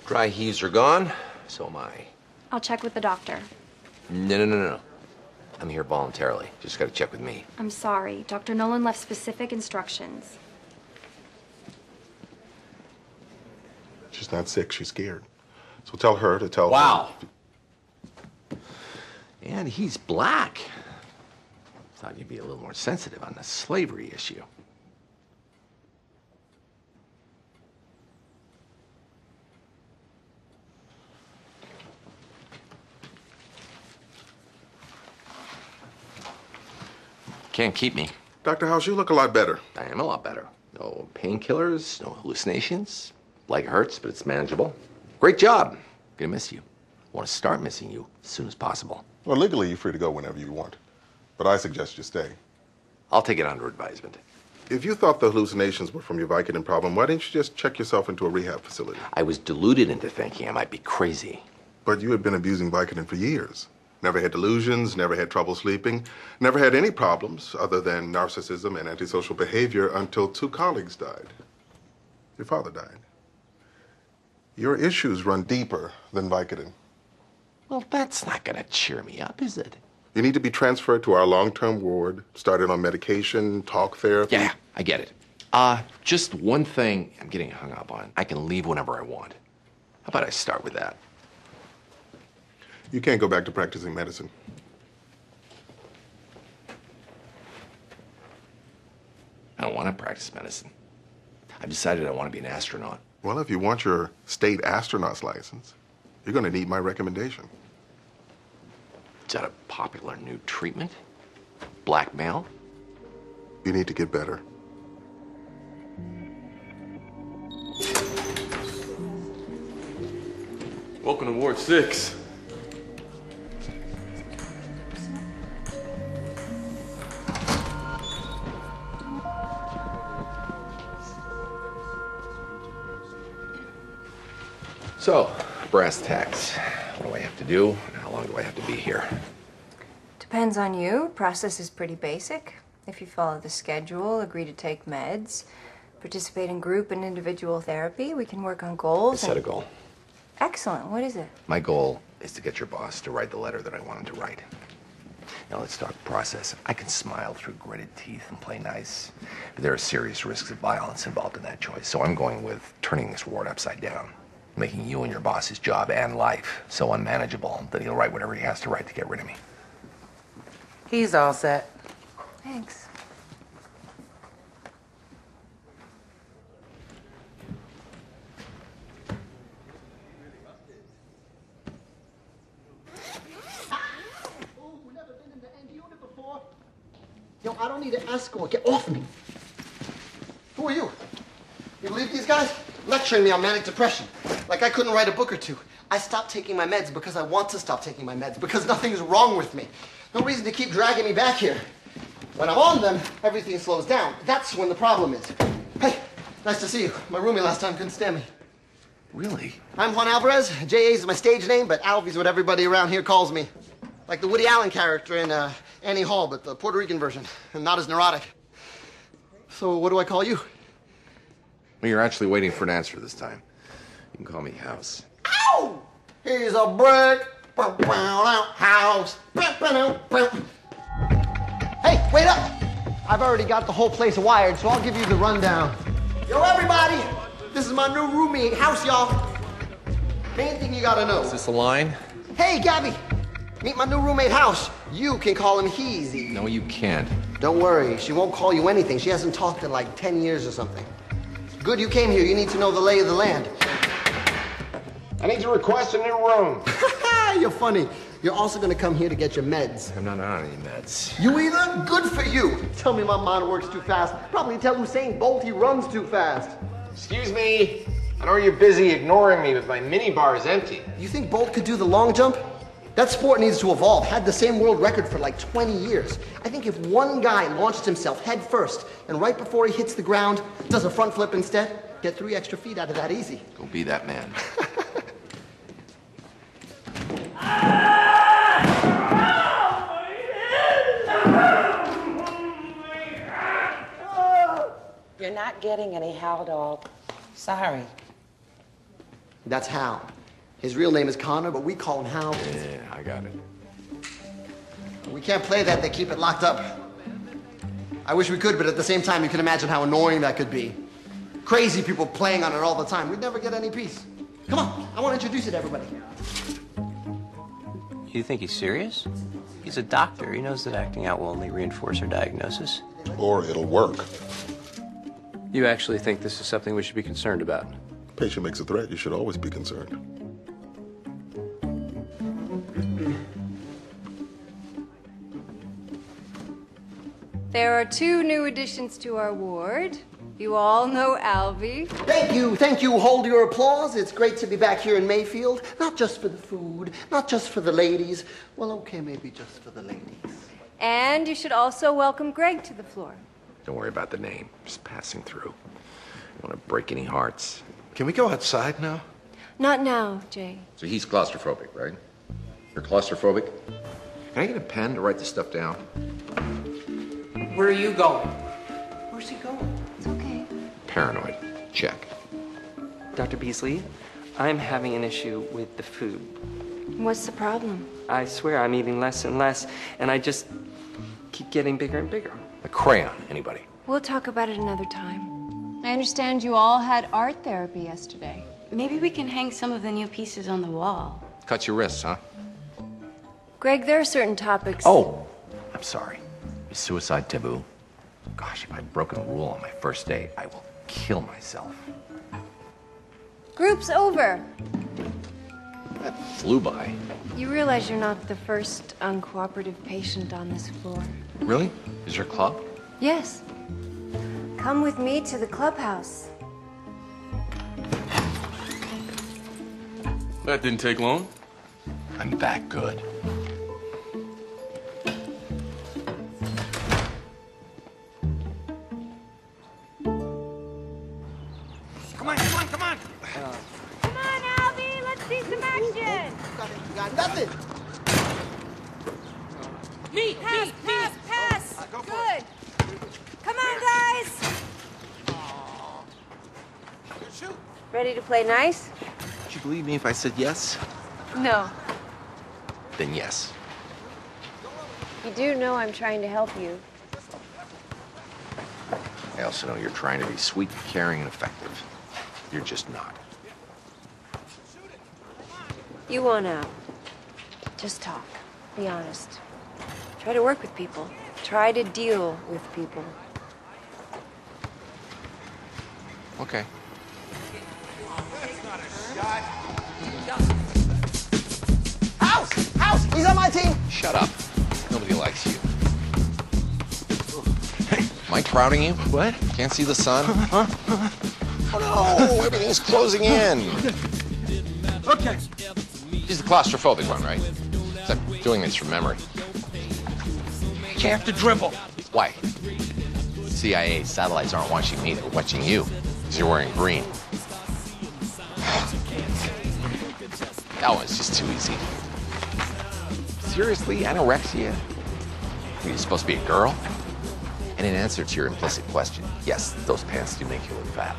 Dry heaves are gone, so am I. I'll check with the doctor. No. I'm here voluntarily. Just gotta check with me. I'm sorry. Dr. Nolan left specific instructions. She's not sick, she's scared. So tell her to tell Wow. And he's black. Thought you'd be a little more sensitive on the slavery issue. Can't keep me. Dr. House, you look a lot better. I am a lot better. No painkillers, no hallucinations. Leg hurts, but it's manageable. Great job. Gonna miss you. Want to start missing you as soon as possible. Well, legally, you're free to go whenever you want. But I suggest you stay. I'll take it under advisement. If you thought the hallucinations were from your Vicodin problem, why didn't you just check yourself into a rehab facility? I was deluded into thinking I might be crazy. But you had been abusing Vicodin for years. Never had delusions, never had trouble sleeping, never had any problems other than narcissism and antisocial behavior until 2 colleagues died. Your father died. Your issues run deeper than Vicodin. Well, that's not gonna cheer me up, is it? You need to be transferred to our long-term ward, started on medication, talk therapy. Yeah, I get it. Just one thing I'm getting hung up on. I can leave whenever I want. How about I start with that? You can't go back to practicing medicine. I don't want to practice medicine. I've decided I want to be an astronaut. Well, if you want your state astronaut's license, you're going to need my recommendation. Is that a popular new treatment? Blackmail? You need to get better. Welcome to Ward 6. So, brass tacks. What do I have to do? And how long do I have to be here? Depends on you. Process is pretty basic. If you follow the schedule, agree to take meds, participate in group and individual therapy, we can work on goals. I set a goal. Excellent. What is it? My goal is to get your boss to write the letter that I want him to write. Now let's talk process. I can smile through gritted teeth and play nice, but there are serious risks of violence involved in that choice. So I'm going with turning this ward upside down, making you and your boss's job and life so unmanageable that he'll write whatever he has to write to get rid of me. He's all set. Thanks. Yo, I don't need an escort. Get off me. Who are you? You believe these guys? Lecturing me on manic depression. Like I couldn't write a book or two. I stopped taking my meds because I want to stop taking my meds, because nothing's wrong with me. No reason to keep dragging me back here. When I'm on them, everything slows down. That's when the problem is. Hey, nice to see you. My roomie last time couldn't stand me. Really? I'm Juan Alvarez. J.A. is my stage name, but Alvy's what everybody around here calls me. Like the Woody Allen character in Annie Hall, but the Puerto Rican version, and not as neurotic. So what do I call you? Well, you're actually waiting for an answer this time. You can call me House. Ow! He's a brick house. Hey, wait up! I've already got the whole place wired, so I'll give you the rundown. Yo, everybody! This is my new roommate, House, y'all. Main thing you gotta know. Is this a line? Hey, Gabby! Meet my new roommate, House. You can call him Heezy. No, you can't. Don't worry, she won't call you anything. She hasn't talked in like 10 years or something. Good you came here. You need to know the lay of the land. I need to request a new room. You're funny. You're also gonna come here to get your meds. I'm not on any meds. You either? Good for you. Tell me my mind works too fast. Probably tell Usain Bolt he runs too fast. Excuse me. I know you're busy ignoring me, but my minibar is empty. You think Bolt could do the long jump? That sport needs to evolve. Had the same world record for like 20 years. I think if one guy launched himself head first and right before he hits the ground, does a front flip instead, get 3 extra feet out of that easy. Go be that man. You're not getting any Hal doll. Sorry. That's Hal. His real name is Connor, but we call him Hal. Yeah, I got it. We can't play that. They keep it locked up. I wish we could, but at the same time, you can imagine how annoying that could be. Crazy people playing on it all the time. We'd never get any peace. Come on, I want to introduce it to everybody. You think he's serious? He's a doctor. He knows that acting out will only reinforce our diagnosis. Or it'll work. You actually think this is something we should be concerned about? Patient makes a threat, you should always be concerned. There are 2 new additions to our ward. You all know Alvy. Thank you. Hold your applause. It's great to be back here in Mayfield. Not just for the food, not just for the ladies. Well, okay, maybe just for the ladies. And you should also welcome Greg to the floor. Don't worry about the name. Just passing through. Don't want to break any hearts. Can we go outside now? Not now, Jay. So he's claustrophobic, right? You're claustrophobic? Can I get a pen to write this stuff down? Where are you going? Where's he going? It's okay. Paranoid. Check. Dr. Beasley, I'm having an issue with the food. What's the problem? I swear I'm eating less and less, and I just keep getting bigger and bigger. A crayon, anybody? We'll talk about it another time. I understand you all had art therapy yesterday. Maybe we can hang some of the new pieces on the wall. Cut your wrists, huh? Greg, there are certain topics... Oh, I'm sorry. Is suicide taboo? Gosh, if I'd broken a rule on my first day, I will kill myself. Group's over. That flew by. You realize you're not the first uncooperative patient on this floor. Really? Is there a club? Yes. Come with me to the clubhouse. That didn't take long. I'm that good. Come on, come on, come on! Come on, Albie, let's see some action. You got nothing. Pass. Good. Come on, guys. Ready to play nice? Would you believe me if I said yes? No. Then yes. You do know I'm trying to help you. I also know you're trying to be sweet, caring, and effective. You're just not. You want out. Just talk. Be honest. Try to work with people. Try to deal with people. Okay. House! He's on my team! Shut up. Nobody likes you. Hey, am I crowding you? What? Can't see the sun? Oh no! Everything's closing in. Okay. He's the claustrophobic one, right? I'm doing this from memory. You have to dribble. Why? CIA satellites aren't watching me, they're watching you. Because you're wearing green. That one's just too easy. Seriously, anorexia? Are you supposed to be a girl? And in answer to your implicit question, yes, those pants do make you look fat.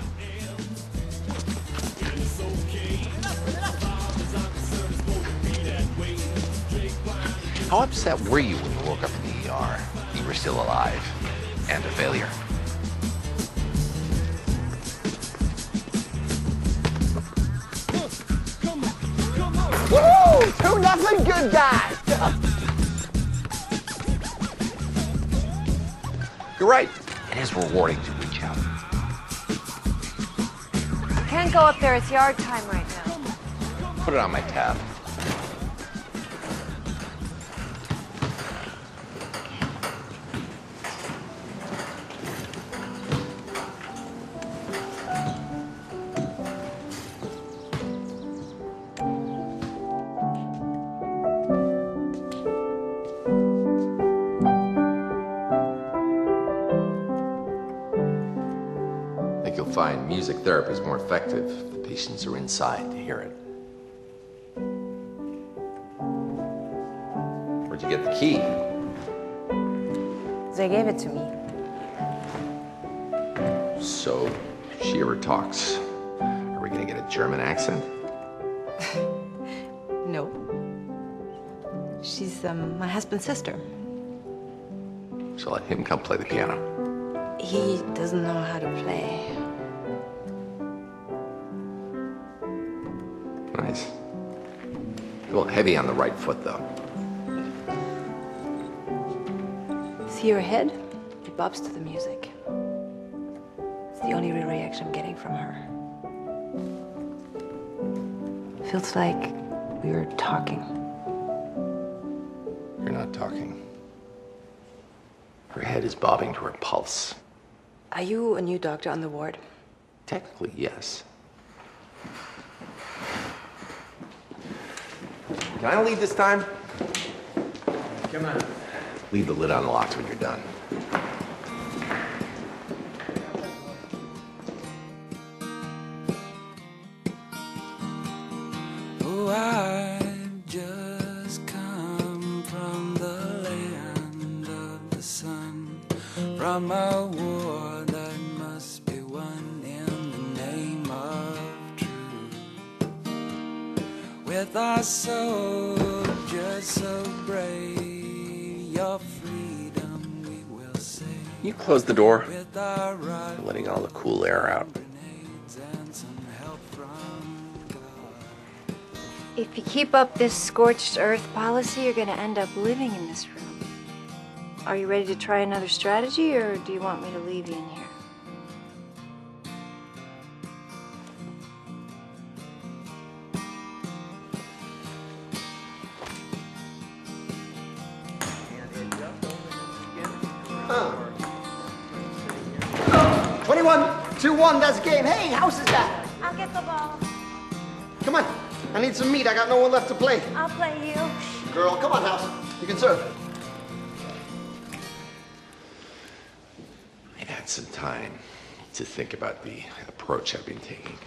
How upset were you when you woke up in the ER? You were still alive and a failure. Woo! 2-0 good guys! You're right. It is rewarding to reach out. Can't go up there. It's yard time right now. Put it on my tab. I think you'll find music therapy is more effective if the patients are inside to hear it. Where'd you get the key? They gave it to me. So, if she ever talks, are we gonna get a German accent? No. She's my husband's sister. So let him come play the piano. He doesn't know how to play. Nice. A little heavy on the right foot, though. See her head? It bobs to the music. It's the only real reaction I'm getting from her. Feels like we were talking. You're not talking. Her head is bobbing to her pulse. Are you a new doctor on the ward? Technically, yes. Can I leave this time? Come on. Leave the lid unlocked when you're done. Oh, I've just come from the land of the sun, from a war that must be won in the name of truth. With our soldiers so brave, your freedom we will save. You close the door. With our You're letting all the cool air out. grenades and some help from If you keep up this scorched earth policy, you're gonna end up living in this room. Are you ready to try another strategy, or do you want me to leave you in here? Huh. 21-2-1, that's game. Hey, house is back. I'll get the ball. Come on. I need some meat. I got no one left to play. I'll play you. Girl, come on, house. You can serve. I've had some time to think about the approach I've been taking.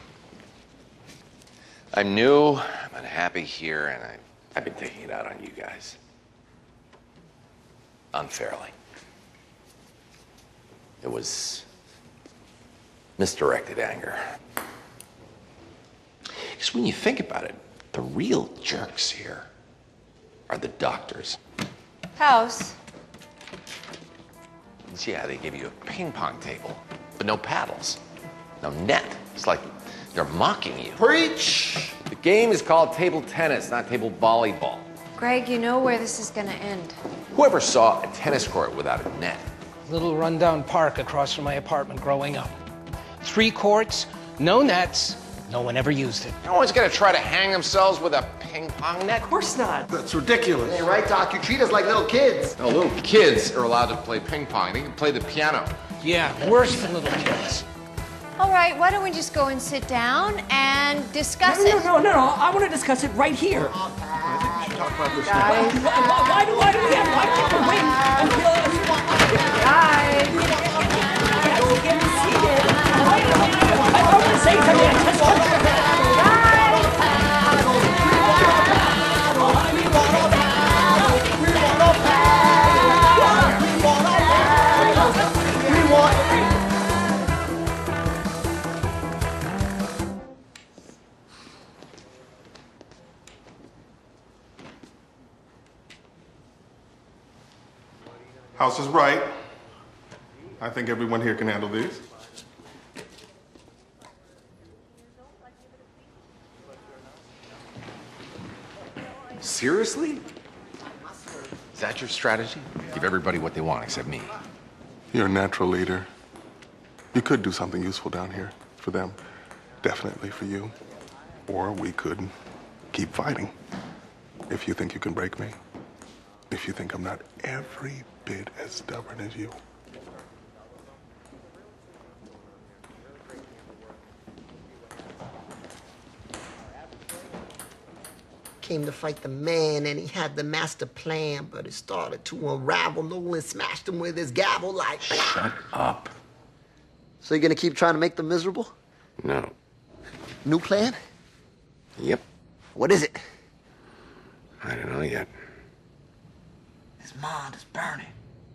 I'm new, I'm unhappy here, and I've been taking it out on you guys. Unfairly. It was misdirected anger. Because when you think about it, the real jerks here are the doctors. House. Yeah, they give you a ping pong table, but no paddles, no net. It's like they're mocking you. Preach! The game is called table tennis, not table volleyball. Greg, you know where this is gonna end. Whoever saw a tennis court without a net? Little rundown park across from my apartment growing up. 3 courts, no nets, no one ever used it. No one's gonna try to hang themselves with a ping pong net. Of course not. That's ridiculous. Hey, right, Doc? You treat us like little kids. No, little kids are allowed to play ping pong. They can play the piano. Yeah, worse than little kids. All right, why don't we just go and sit down and discuss it? No, I want to discuss it right here. I think we should talk about this now. Why do we have why can't we wait until guys get seated? I want to say something. House is right. I think everyone here can handle these. Seriously? Is that your strategy? Give everybody what they want except me. You're a natural leader. You could do something useful down here for them. Definitely for you. Or we could keep fighting. If you think you can break me. If you think I'm not every bit as stubborn as you. Came to fight the man, and he had the master plan, but it started to unravel. Nolan smashed him with his gavel like... Shut up. So you're gonna keep trying to make them miserable? No. New plan? Yep. What is it? I don't know yet. His mind is burning.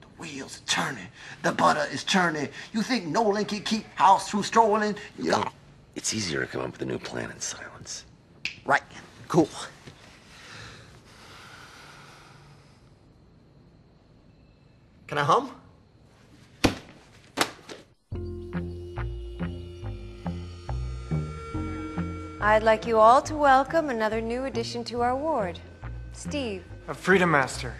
The wheels are turning. The butter is churning. You think Nolan can keep house through strolling? You got... It's easier to come up with a new plan in silence. Right. Cool. Can I hum? I'd like you all to welcome another new addition to our ward. Steve. A Freedom Master.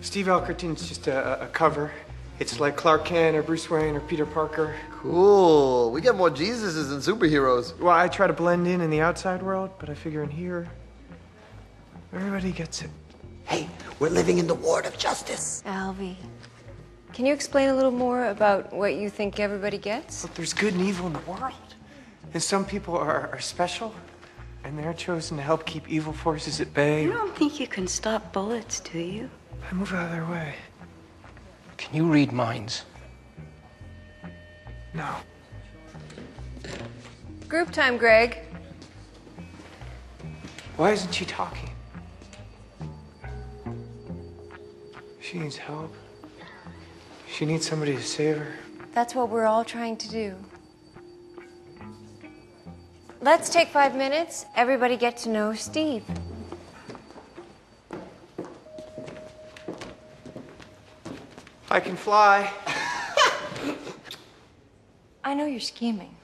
Steve Elkerton's just a cover. It's like Clark Kent or Bruce Wayne or Peter Parker. Cool. We get more Jesuses than superheroes. Well, I try to blend in the outside world, but I figure in here, everybody gets it. Hey, we're living in the ward of justice. Alvy. Can you explain a little more about what you think everybody gets? Look, there's good and evil in the world. And some people are special, and they're chosen to help keep evil forces at bay. You don't think you can stop bullets, do you? I move out of their way. Can you read minds? No. Group time, Greg. Why isn't she talking? She needs help. She needs somebody to save her. That's what we're all trying to do. Let's take 5 minutes. Everybody get to know Steve. I can fly. I know you're scheming.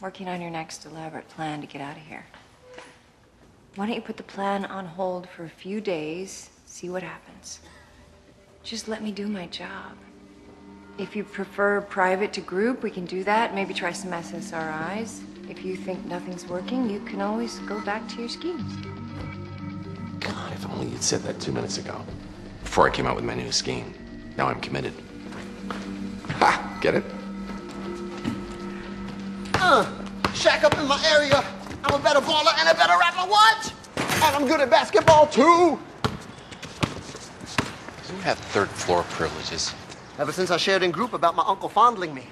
Working on your next elaborate plan to get out of here. Why don't you put the plan on hold for a few days, see what happens? Just let me do my job. If you prefer private to group, we can do that. Maybe try some SSRIs. If you think nothing's working, you can always go back to your schemes. God, if only you'd said that 2 minutes ago. Before I came out with my new scheme. Now I'm committed. Ha! Get it? Shack up in my area. I'm a better baller and a better rapper. What? And I'm good at basketball too. You have third floor privileges. Ever since I shared in group about my uncle fondling me.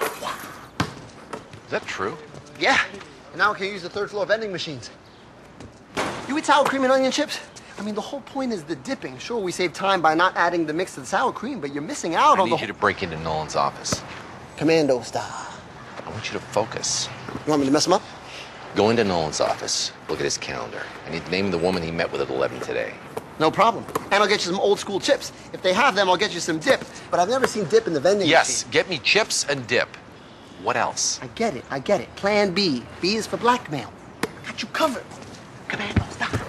Is that true? Yeah. And now I can use the third floor vending machines. You eat sour cream and onion chips? I mean, the whole point is the dipping. Sure, we save time by not adding the mix to the sour cream, but you're missing out on the... I need you to break into Nolan's office. Commando style. I want you to focus. You want me to mess him up? Go into Nolan's office. Look at his calendar. I need the name of the woman he met with at 11 today. No problem. And I'll get you some old school chips. If they have them, I'll get you some dip. But I've never seen dip in the vending machine. Yes, get me chips and dip. What else? I get it. Plan B. B is for blackmail. Got you covered. Commando style.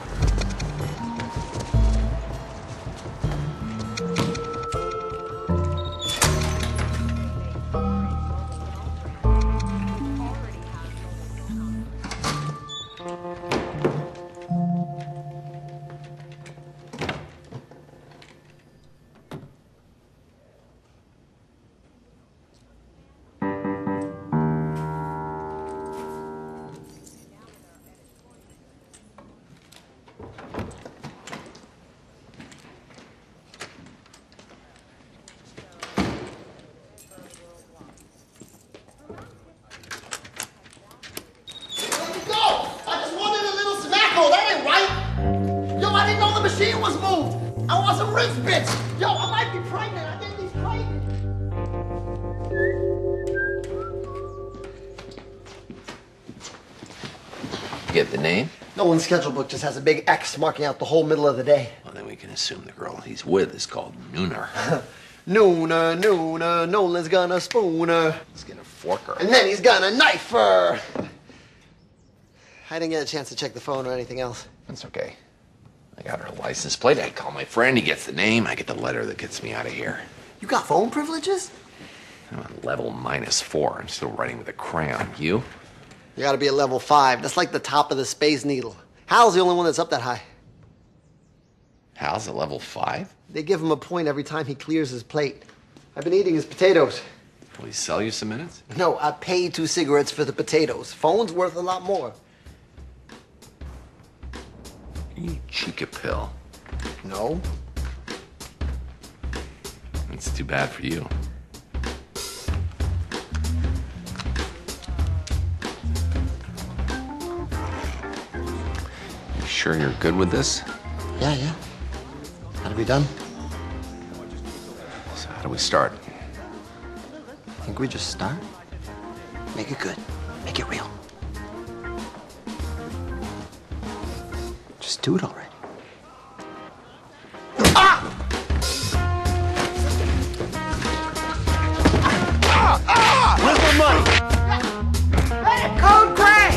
machine was moved. I want some rich bitch. Yo, I might be pregnant. I think he's pregnant. You get the name? Nolan's schedule book just has a big X marking out the whole middle of the day. Well, then we can assume the girl he's with is called Nooner. Nooner, Nooner, Nolan's gonna spoon her. He's gonna fork her. And then he's gonna knife her. I didn't get a chance to check the phone or anything else. That's okay. I got her license plate. I call my friend. He gets the name. I get the letter that gets me out of here. You got phone privileges? I'm on level -4. I'm still writing with a crayon. You? You gotta be at level 5. That's like the top of the Space Needle. Hal's the only one that's up that high. Hal's at level 5? They give him a point every time he clears his plate. I've been eating his potatoes. Will he sell you some minutes? No, I paid 2 cigarettes for the potatoes. Phone's worth a lot more. You cheek a pill. No. It's too bad for you. You sure you're good with this? Yeah. Gotta be done. how do we start? I think we just start. Make it good. Make it real. Just do it already. Where's my money? Code gray.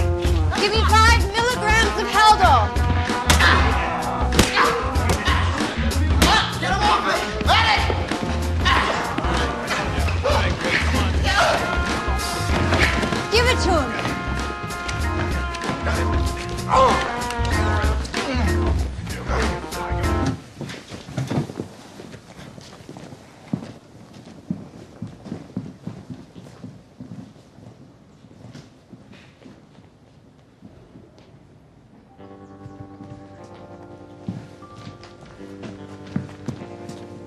Give me 5 milligrams of Haldol. Get him off me! Let it! Give it to him.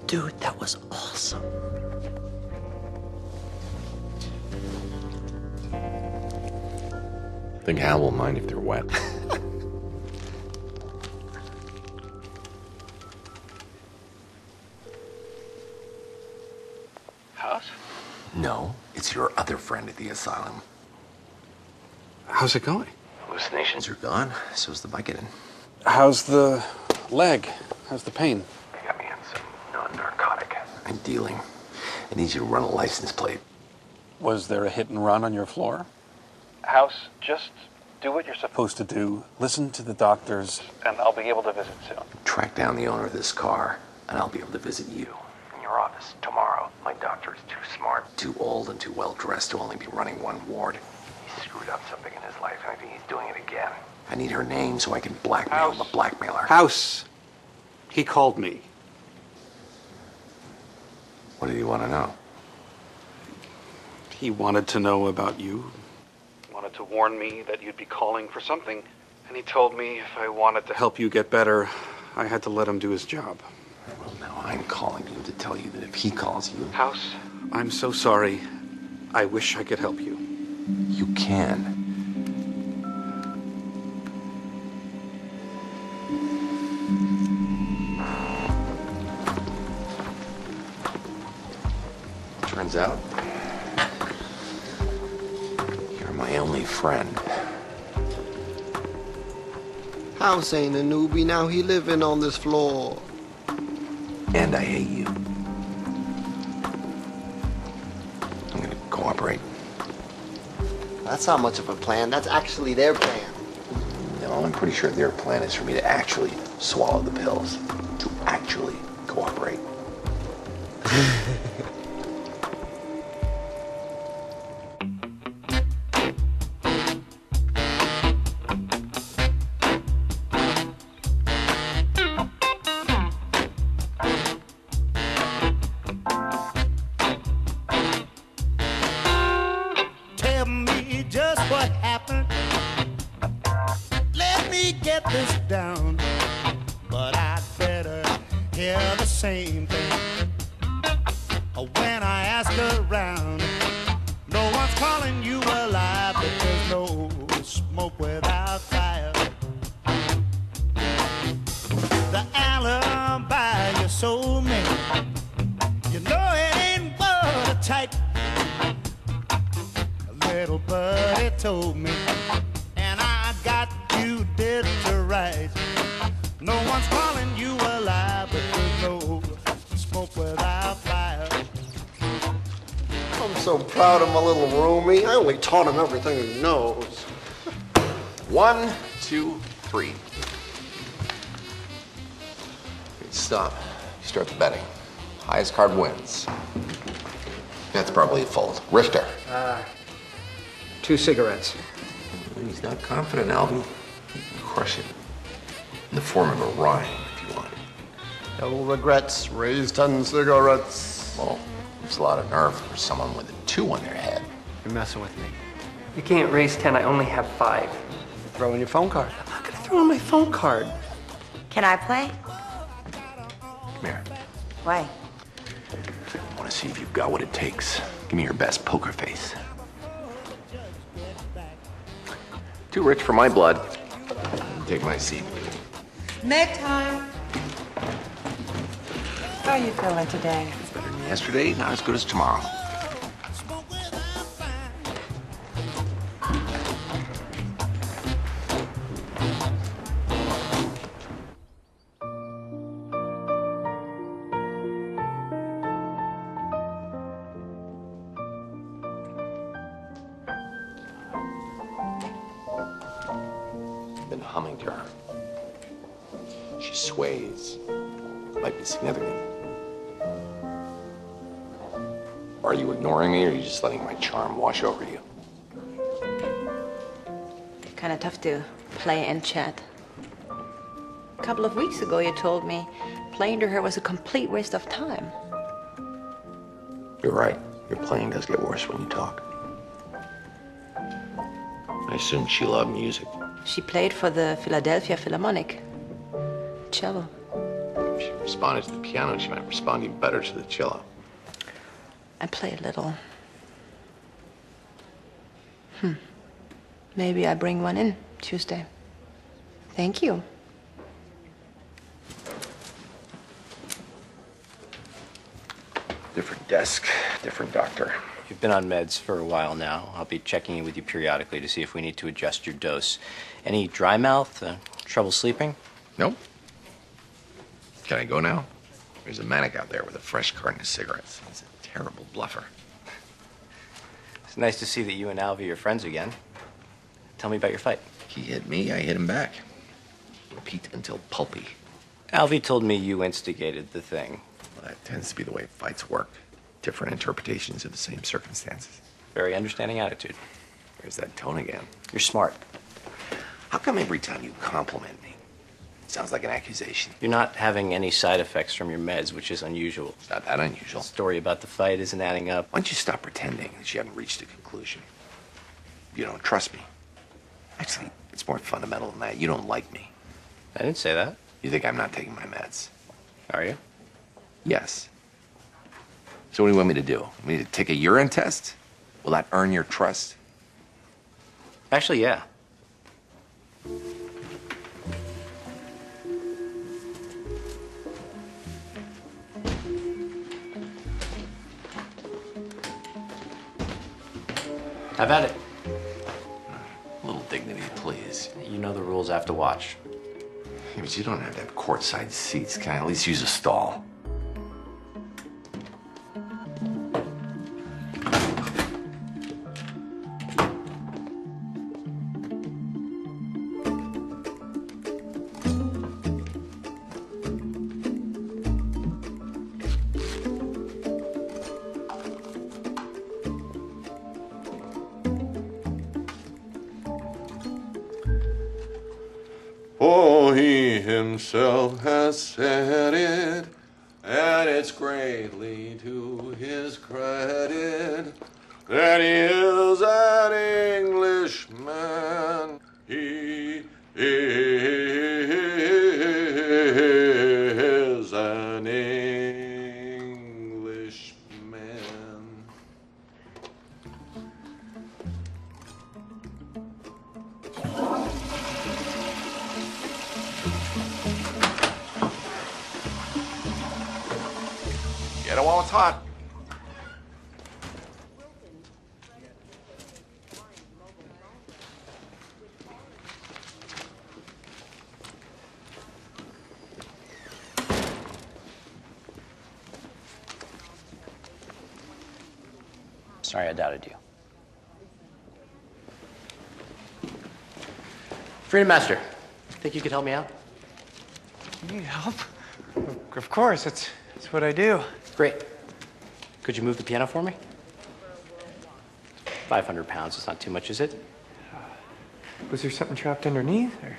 Dude, that was awesome. Think Hal will mind if they're wet. House? No, it's your other friend at the asylum. How's it going? Hallucinations are gone, so's the Vicodin. How's the leg? How's the pain? They got me on some non-narcotic. I'm dealing. I need you to run a license plate. Was there a hit and run on your floor? House, just do what you're supposed to do. Listen to the doctors, and I'll be able to visit soon. Track down the owner of this car, and I'll be able to visit you in your office tomorrow. My doctor is too smart, too old, and too well-dressed to only be running one ward. He screwed up something in his life, and I think he's doing it again. I need her name so I can blackmail the blackmailer. House, he called me. What did he want to know? He wanted to know about you. Wanted to warn me that you'd be calling for something. And he told me if I wanted to help you get better, I had to let him do his job. Well, now I'm calling you to tell you that if he calls you... House, I'm so sorry. I wish I could help you. You can. Turns out, you're my only friend. House ain't a newbie, now he living on this floor. And I hate you. I'm gonna cooperate. That's not much of a plan. That's actually their plan. No, I'm pretty sure their plan is for me to actually swallow the pills. To actually cooperate. Tell me just what happened. Let me get this down. But I'd better hear the same thing. When I ask around, no one's calling you alive, but there's no smoke without fire. The alibi you sold me, you know it ain't watertight. A little buddy told me, and I got you dead to rights. No one's calling you alive, but there's no smoke without fire. I'm so proud of my little roomie. I only taught him everything he knows. 1, 2, 3. Stop. You start the betting. Highest card wins. That's probably a fold. Richter. 2 cigarettes. He's not confident, Alvin. Crush it. In the form of a rhyme, if you want. No regrets. Raise 10 cigarettes. Well, there's a lot of nerve for someone with a 2 on their head. You're messing with me. You can't raise 10. I only have 5. Throw in your phone card. I'm not gonna throw in my phone card. Can I play? Come here. Why? I want to see if you've got what it takes. Give me your best poker face. Too rich for my blood. Take my seat. Meg time. How are you feeling today? Better than Yesterday, not as good as tomorrow. Been humming to her. She sways. Might be significant. Are you ignoring me, or are you just letting my charm wash over you? Kind of tough to play and chat. A couple of weeks ago, you told me playing to her was a complete waste of time. You're right. Your playing does get worse when you talk. I assume she loved music. She played for the Philadelphia Philharmonic. Cello. If she responded to the piano, she might respond even better to the cello. I play a little. Maybe I bring one in Tuesday. Thank you. Different desk, different doctor. You've been on meds for a while now. I'll be checking in with you periodically to see if we need to adjust your dose. Any dry mouth? Trouble sleeping? Nope. Can I go now? There's a manic out there with a fresh carton of cigarettes. He's a terrible bluffer. It's nice to see that you and Alvy are friends again. Tell me about your fight. He hit me, I hit him back. Repeat until pulpy. Alvy told me you instigated the thing. Well, that tends to be the way fights work. Different interpretations of the same circumstances. Very understanding attitude. There's that tone again. You're smart. How come every time you compliment me, it sounds like an accusation? You're not having any side effects from your meds, which is unusual. It's not that unusual. The story about the fight isn't adding up. Why don't you stop pretending that you haven't reached a conclusion? You don't trust me. Actually, it's more fundamental than that. You don't like me. I didn't say that. You think I'm not taking my meds? Are you? Yes. So what do you want me to do? Want me to take a urine test? Will that earn your trust? Actually, yeah. Have at it. A little dignity, please. You know the rules. I have to watch. Yeah, but you don't have to have courtside seats. Can I at least use a stall? For he himself has said it, and it's greatly to his credit that he is an Englishman. He is an Englishman. Get it while it's hot. Sorry I doubted you. Freedom Master, think you could help me out? You need help? Of course, that's what I do. Great. Could you move the piano for me? 500 pounds, it's not too much, is it? Was there something trapped underneath? Or?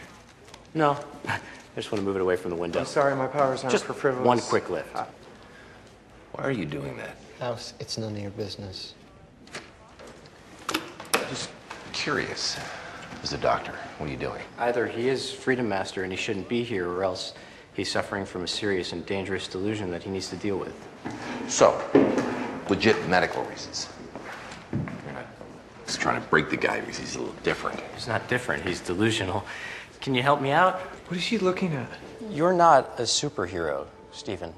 No. I just want to move it away from the window. I'm sorry, my powers aren't Just for frivolous. one quick lift. Why are you doing that? House, it's none of your business. Just curious. As a doctor, what are you doing? Either he is Freedom Master and he shouldn't be here, or else he's suffering from a serious and dangerous delusion that he needs to deal with. So, legit medical reasons. You're not just trying to break the guy because he's a little different. He's not different, he's delusional. Can you help me out? What is she looking at? You're not a superhero, Stephen.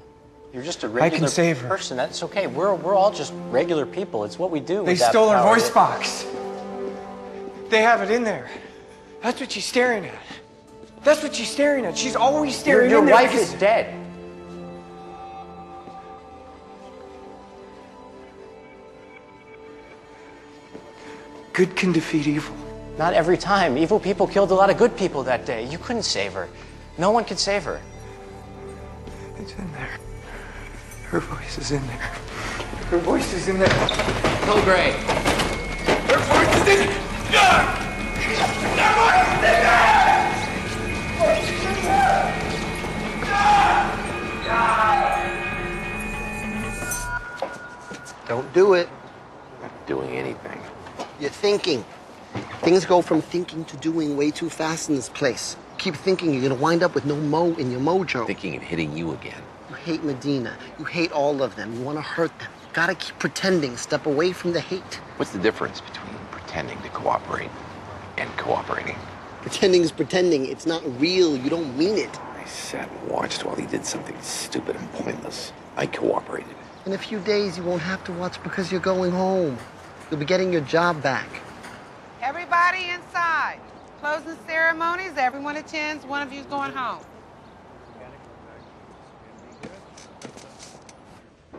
You're just a I regular can save her. person. That's okay. We're all just regular people. It's what we do. They with that stole her power. voice box. They have it in there. That's what she's staring at. That's what she's staring at. She's always staring Your in there. wife is dead. Good can defeat evil. Not every time. Evil people killed a lot of good people that day. You couldn't save her. No one could save her. It's in there. Her voice is in there. Her voice is in there. Kilgrave. Her voice is in there. Don't do it. Not doing anything. You're thinking. Things go from thinking to doing way too fast in this place. Keep thinking, you're gonna wind up with no mo in your mojo. Thinking of hitting you again. You hate Medina. You hate all of them. You wanna hurt them. You gotta keep pretending. Step away from the hate. What's the difference between pretending to cooperate and cooperating? Pretending is pretending. It's not real. You don't mean it. I sat and watched while he did something stupid and pointless. I cooperated. In a few days, you won't have to watch because you're going home. You'll be getting your job back. Everybody inside. Closing ceremonies, everyone attends. One of you's going home.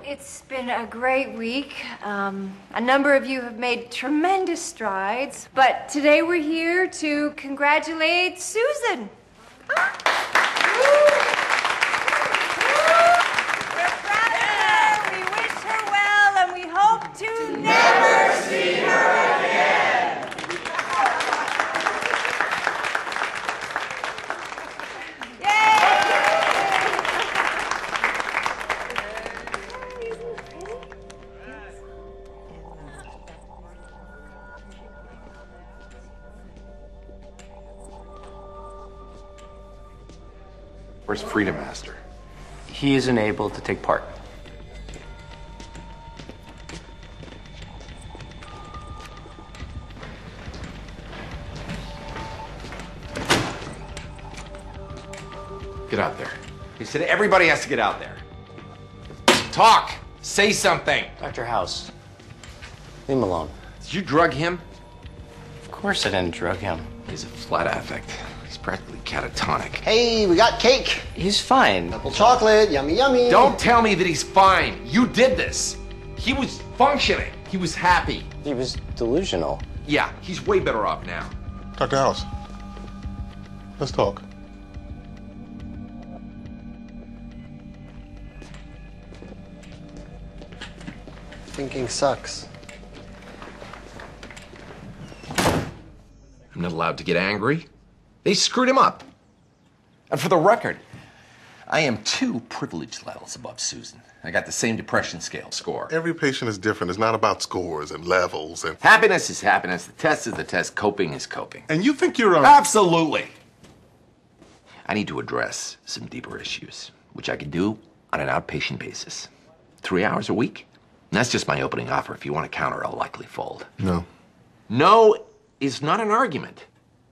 It's been a great week. A number of you have made tremendous strides, but today we're here to congratulate Susan. We're proud of her, we wish her well, and we hope to never see her again. Where's Freedom Master? He isn't able to take part. Get out there. He said everybody has to get out there. Talk! Say something! Dr. House, leave him alone. Did you drug him? Of course I didn't drug him. He's a flat affect. He's practically catatonic. Hey, we got cake. He's fine. Double chocolate, yummy, yummy. Don't tell me that he's fine. You did this. He was functioning. He was happy. He was delusional. Yeah, he's way better off now. Dr. House, let's talk. Thinking sucks. I'm not allowed to get angry. They screwed him up. And for the record, I am 2 privilege levels above Susan. I got the same depression scale score. Every patient is different. It's not about scores and levels and... Happiness is happiness. The test is the test. Coping is coping. And you think you're... Absolutely. I need to address some deeper issues, which I can do on an outpatient basis. 3 hours a week. And that's just my opening offer if you want to counter a likely fold. No. No is not an argument.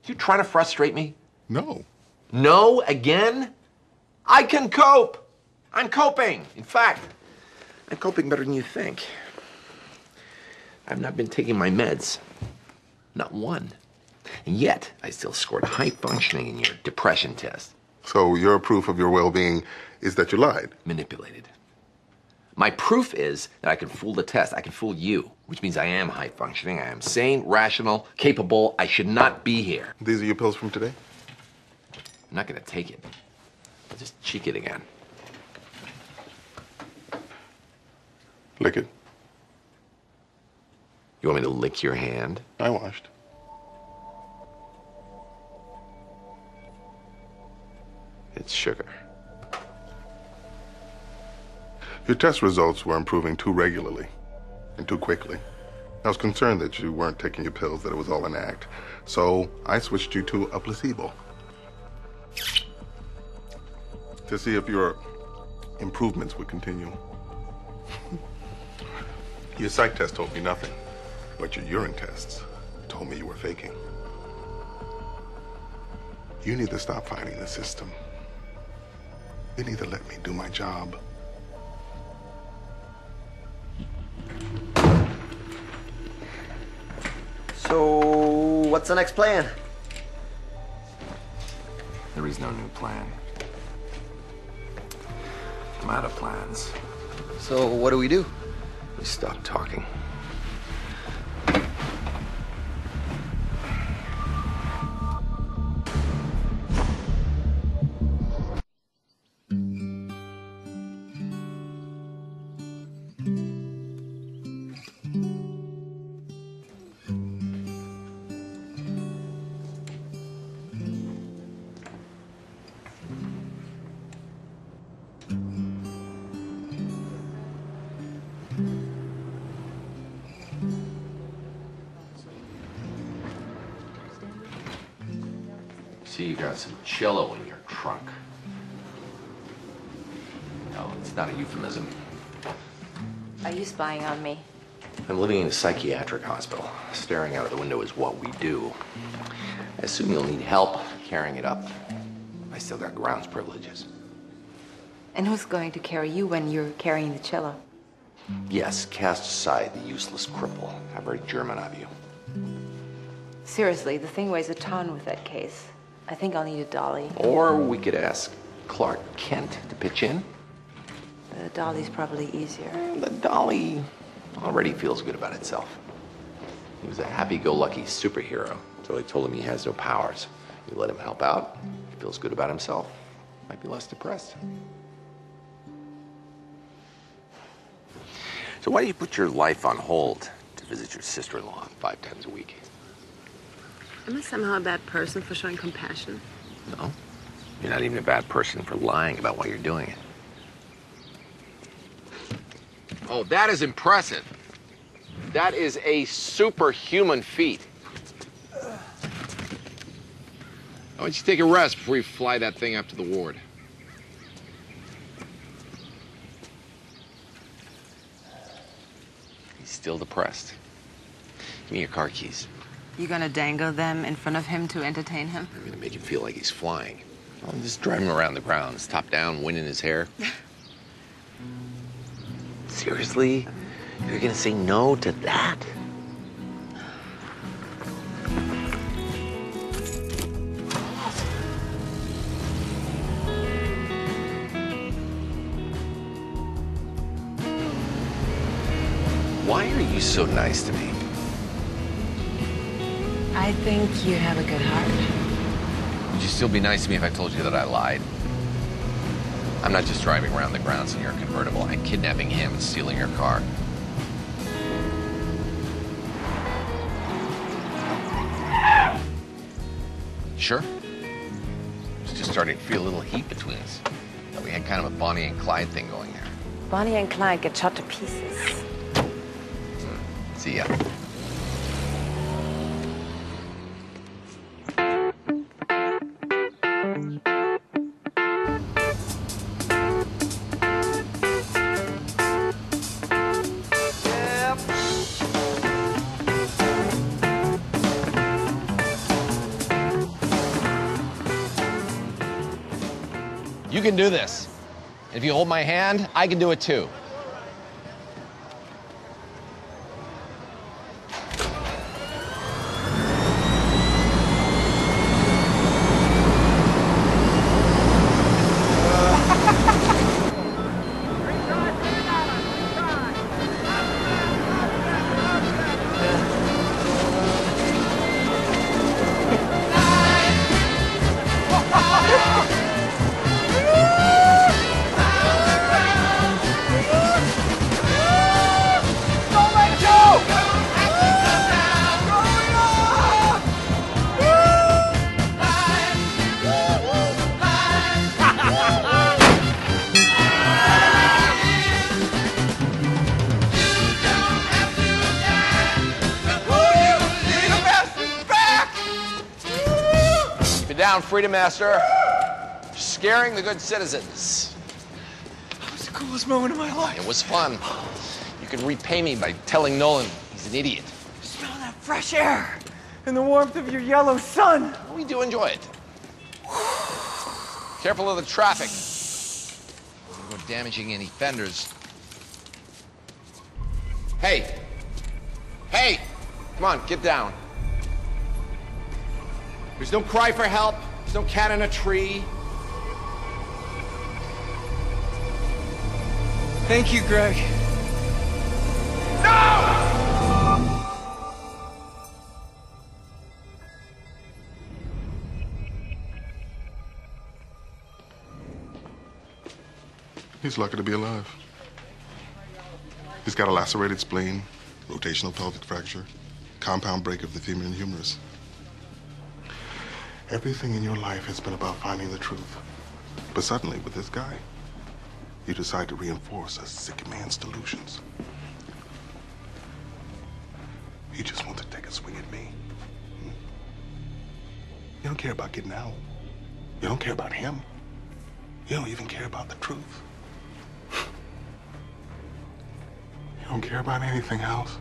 You trying to frustrate me? No. No again? I can cope. I'm coping. In fact, I'm coping better than you think. I've not been taking my meds. Not one. And yet, I still scored high functioning in your depression test. So your proof of your well-being is that you lied? Manipulated. My proof is that I can fool the test. I can fool you, which means I am high functioning. I am sane, rational, capable. I should not be here. These are your pills from today? I'm not going to take it. I'll just cheek it again. Lick it. You want me to lick your hand? I washed. It's sugar. Your test results were improving too regularly and too quickly. I was concerned that you weren't taking your pills, that it was all an act. So I switched you to a placebo to see if your improvements would continue. Your psych test told me nothing, but your urine tests told me you were faking. You need to stop fighting the system. You need to let me do my job. So, what's the next plan? There is no new plan. I'm out of plans. So, what do? We stop talking. See, you got some cello in your trunk. No, it's not a euphemism. Are you spying on me? I'm living in a psychiatric hospital. Staring out of the window is what we do. I assume you'll need help carrying it up. I still got grounds privileges. And who's going to carry you when you're carrying the cello? Yes, cast aside the useless cripple. How very German of you. Seriously, the thing weighs a ton with that case. I think I'll need a dolly. Or we could ask Clark Kent to pitch in. The dolly's probably easier. The dolly already feels good about itself. He was a happy-go-lucky superhero, so I told him he has no powers. You let him help out, he feels good about himself, might be less depressed. So why do you put your life on hold to visit your sister-in-law 5 times a week? Am I somehow a bad person for showing compassion? No. You're not even a bad person for lying about why you're doing it. Oh, that is impressive. That is a superhuman feat. Why don't you take a rest before you fly that thing up to the ward? He's still depressed. Give me your car keys. You gonna dangle them in front of him to entertain him? I'm gonna make him feel like he's flying. I'll just drive him around the grounds, top down, wind in his hair. Seriously? You're gonna say no to that? Why are you so nice to me? I think you have a good heart. Would you still be nice to me if I told you that I lied? I'm not just driving around the grounds in your convertible. I'm kidnapping him and stealing your car. Sure? I was just starting to feel a little heat between us. Thought we had kind of a Bonnie and Clyde thing going there. Bonnie and Clyde get shot to pieces. See ya. You can do this. If you hold my hand, I can do it too. Down, Freedom Master. Scaring the good citizens. That was the coolest moment of my life. It was fun. You can repay me by telling Nolan he's an idiot. Smell that fresh air and the warmth of your yellow sun. We do enjoy it. Careful of the traffic. We're damaging any fenders. Hey! Hey! Come on, get down. There's no cry for help. There's no cat in a tree. Thank you, Greg. He's lucky to be alive. He's got a lacerated spleen, rotational pelvic fracture, compound break of the femur and humerus. Everything in your life has been about finding the truth. But suddenly, with this guy, you decide to reinforce a sick man's delusions. You just want to take a swing at me. You don't care about getting out. You don't care about him. You don't even care about the truth. You don't care about anything else.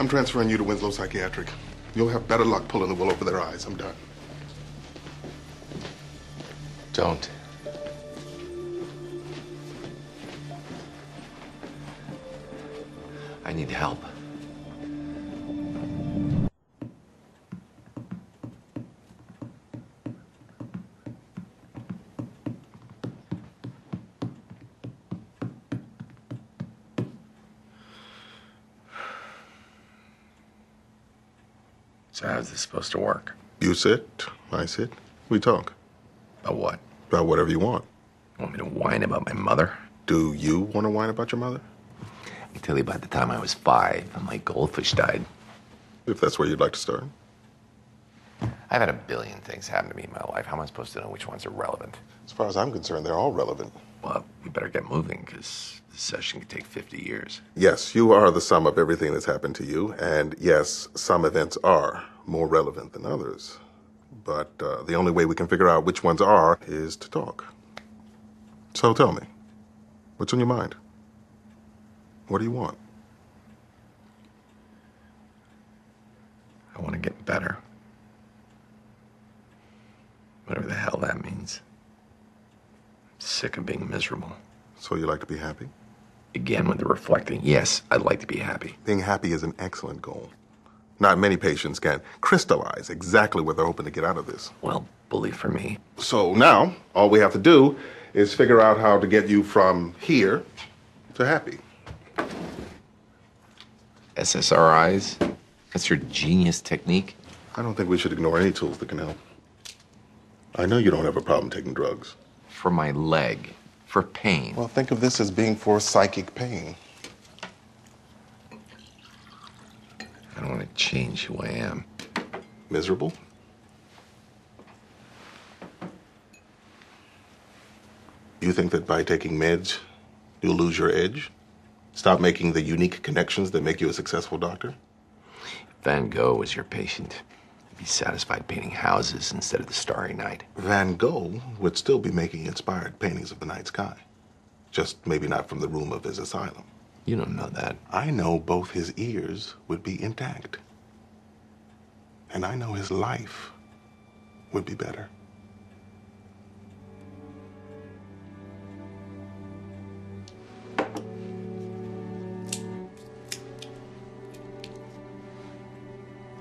I'm transferring you to Winslow Psychiatric. You'll have better luck pulling the wool over their eyes. I'm done. Don't. I need help. So how's this supposed to work? You sit, I sit, we talk. About what? About whatever you want. You want me to whine about my mother? Do you want to whine about your mother? I can tell you by the time I was 5, my goldfish died. If that's where you'd like to start. I've had a billion things happen to me in my life. How am I supposed to know which ones are relevant? As far as I'm concerned, they're all relevant. Well, we better get moving, because this session could take 50 years. Yes, you are the sum of everything that's happened to you, and yes, some events are more relevant than others. But the only way we can figure out which ones are is to talk. So tell me, what's on your mind? What do you want? I want to get better. Whatever the hell that means. I'm sick of being miserable. So you like to be happy? Again with the reflecting. Yes, I'd like to be happy. Being happy is an excellent goal. Not many patients can crystallize exactly what they're hoping to get out of this. Well, bully for me. So now, all we have to do is figure out how to get you from here to happy. SSRIs? That's your genius technique? I don't think we should ignore any tools that can help. I know you don't have a problem taking drugs. For my leg. For pain. Well, think of this as being for psychic pain. I don't want to change who I am. Miserable? You think that by taking meds, you'll lose your edge? Stop making the unique connections that make you a successful doctor? If Van Gogh was your patient, I'd be satisfied painting houses instead of the starry night. Van Gogh would still be making inspired paintings of the night sky. Just maybe not from the room of his asylum. You don't know that. I know both his ears would be intact. And I know his life would be better.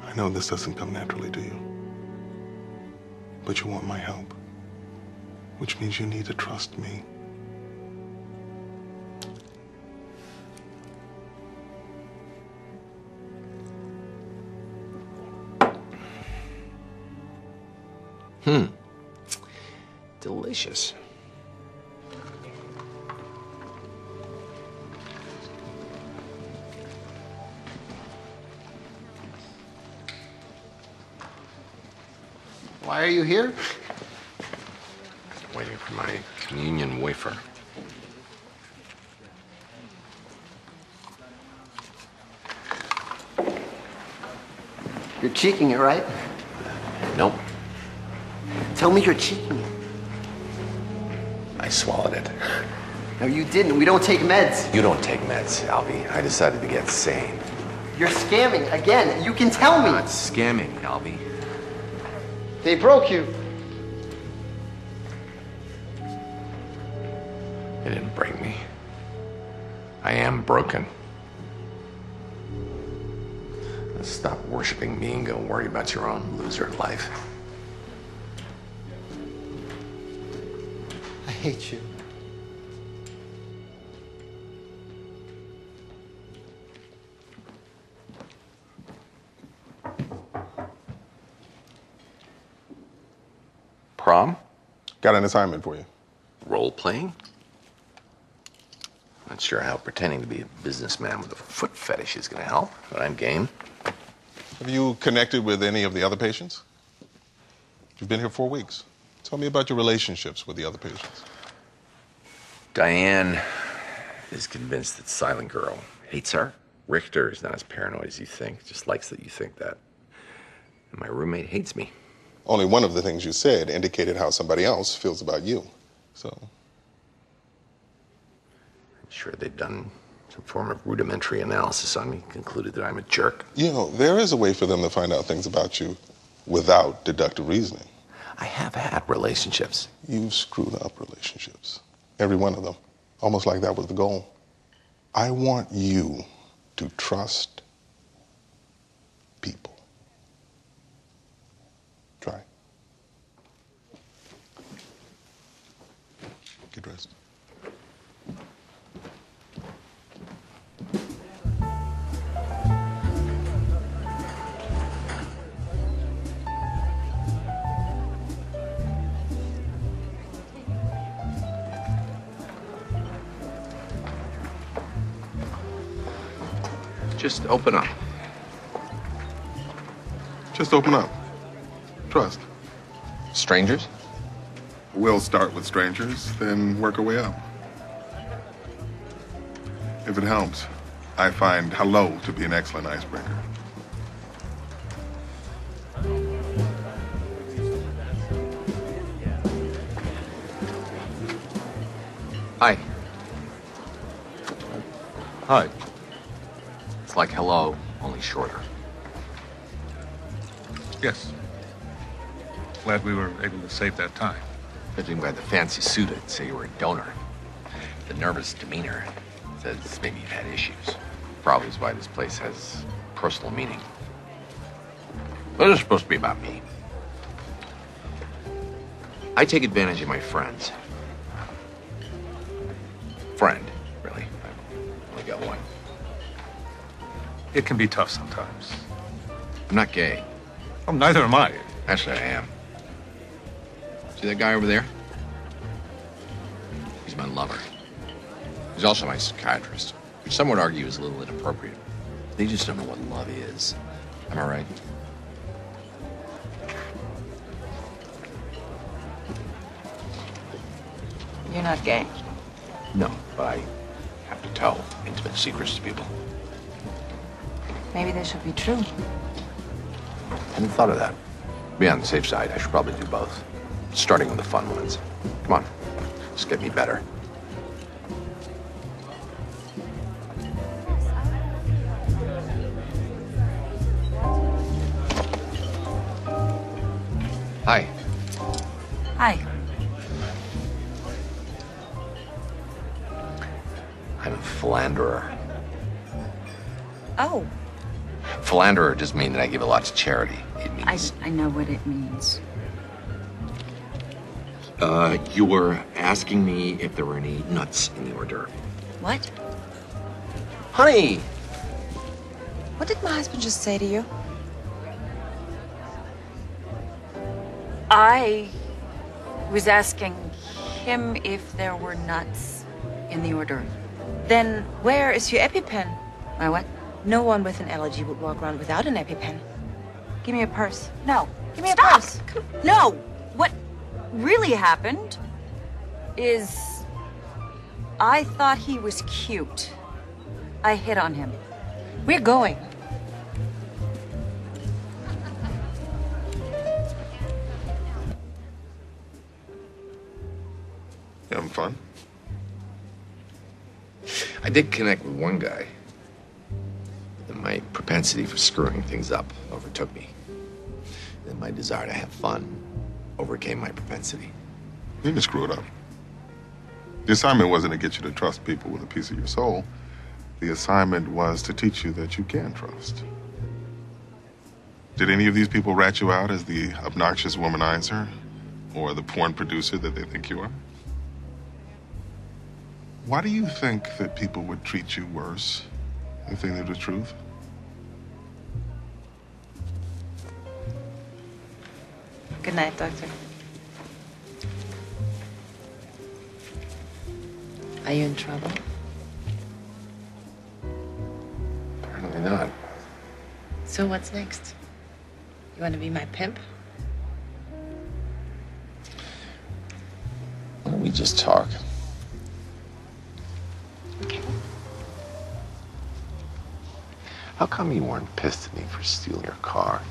I know this doesn't come naturally to you. But you want my help. Which means you need to trust me. Delicious. Why are you here? Waiting for my communion wafer. You're cheeking it, right? Nope. Tell me you're cheeking it. I swallowed it. No, you didn't. We don't take meds. You don't take meds, Albie. I decided to get sane. You're scamming again. You can tell me. I'm not scamming, Albie. They broke you. They didn't break me. I am broken. Stop worshiping me and go worry about your own loser life. I hate you. Prom? Got an assignment for you. Role playing? Not sure how pretending to be a businessman with a foot fetish is going to help, but I'm game. Have you connected with any of the other patients? You've been here 4 weeks. Tell me about your relationships with the other patients. Diane is convinced that Silent Girl hates her. Richter is not as paranoid as you think, just likes that you think that. And my roommate hates me. Only one of the things you said indicated how somebody else feels about you. So, I'm sure they've done some form of rudimentary analysis on me, concluded that I'm a jerk. you know, there is a way for them to find out things about you without deductive reasoning. I have had relationships. You've screwed up relationships. Every one of them. Almost like that was the goal. I want you to trust people. Try. Get dressed. Just open up. Just open up. Trust. Strangers? We'll start with strangers, then work our way up. If it helps, I find hello to be an excellent icebreaker. Hi. Hi. It's like hello, only shorter. Yes. Glad we were able to save that time. Judging by the fancy suit, I'd say you were a donor. The nervous demeanor says maybe you've had issues. Probably is why this place has personal meaning. But it's supposed to be about me. I take advantage of my friends. Friend, really. I've only got one. It can be tough sometimes. I'm not gay. Oh, neither am I. Actually, I am. See that guy over there? He's my lover. He's also my psychiatrist, which some would argue is a little inappropriate. They just don't know what love is. Am I right? You're not gay. No, but I have to tell intimate secrets to people. Maybe they should be true. Hadn't thought of that. Be on the safe side, I should probably do both. Starting with the fun ones. Come on, just get me better. Hi. Hi. I'm a philanderer. Oh, Philanderer just means that I give a lot to charity. It means I know what it means. you were asking me if there were any nuts in the hors d'oeuvre. What? Honey! What did my husband just say to you? I was asking him if there were nuts in the hors d'oeuvre. Then where is your EpiPen? My what? No one with an allergy would walk around without an EpiPen. Give me a purse. No. Give me a purse. No. What really happened is I thought he was cute. I hit on him. We're going. You having fun? I did connect with one guy. And my propensity for screwing things up overtook me. And my desire to have fun overcame my propensity. You didn't screw it up. The assignment wasn't to get you to trust people with a piece of your soul. The assignment was to teach you that you can trust. Did any of these people rat you out as the obnoxious womanizer or the porn producer that they think you are? Why do you think that people would treat you worse if they knew the truth? Good night, Doctor. Are you in trouble? Apparently not. So what's next? You want to be my pimp? Why don't we just talk? Okay. How come you weren't pissed at me for stealing your car?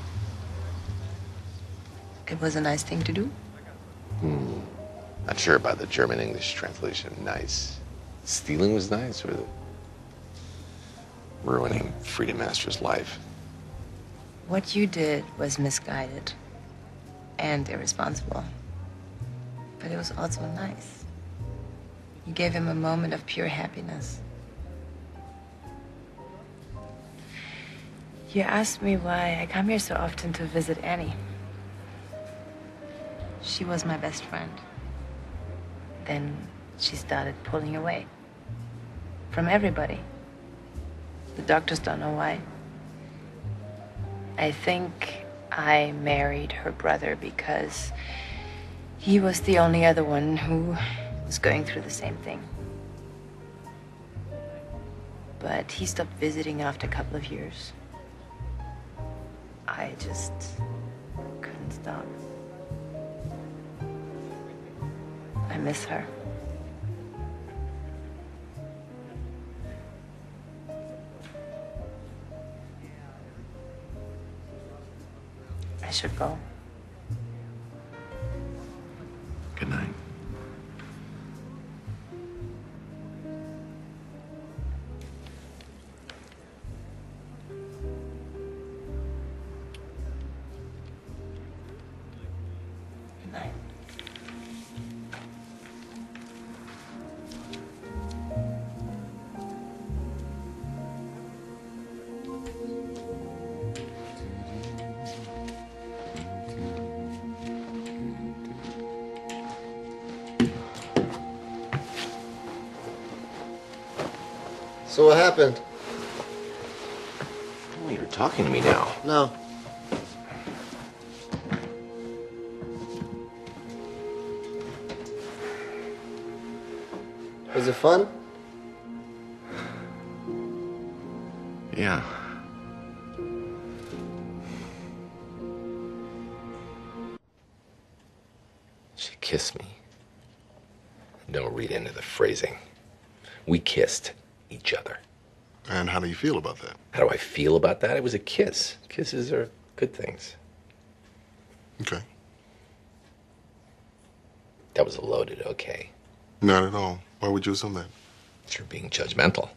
It was a nice thing to do. Not sure about the German-English translation of nice. Stealing was nice, or the ruining Freedom Master's life? What you did was misguided and irresponsible. But it was also nice. You gave him a moment of pure happiness. You asked me why I come here so often to visit Annie. She was my best friend. Then she started pulling away. From everybody. The doctors don't know why. I think I married her brother because he was the only other one who was going through the same thing. But he stopped visiting after a couple of years. I just couldn't stop. I miss her. I should go. Good night. Good night. So what happened? Oh, you're talking to me now. No. Was it fun? Yeah. She kissed me. Don't read into the phrasing. We kissed each other. And how do you feel about that? How do I feel about that? It was a kiss. Kisses are good things. Okay. That was a loaded okay. Not at all. Why would you assume that? You're being judgmental.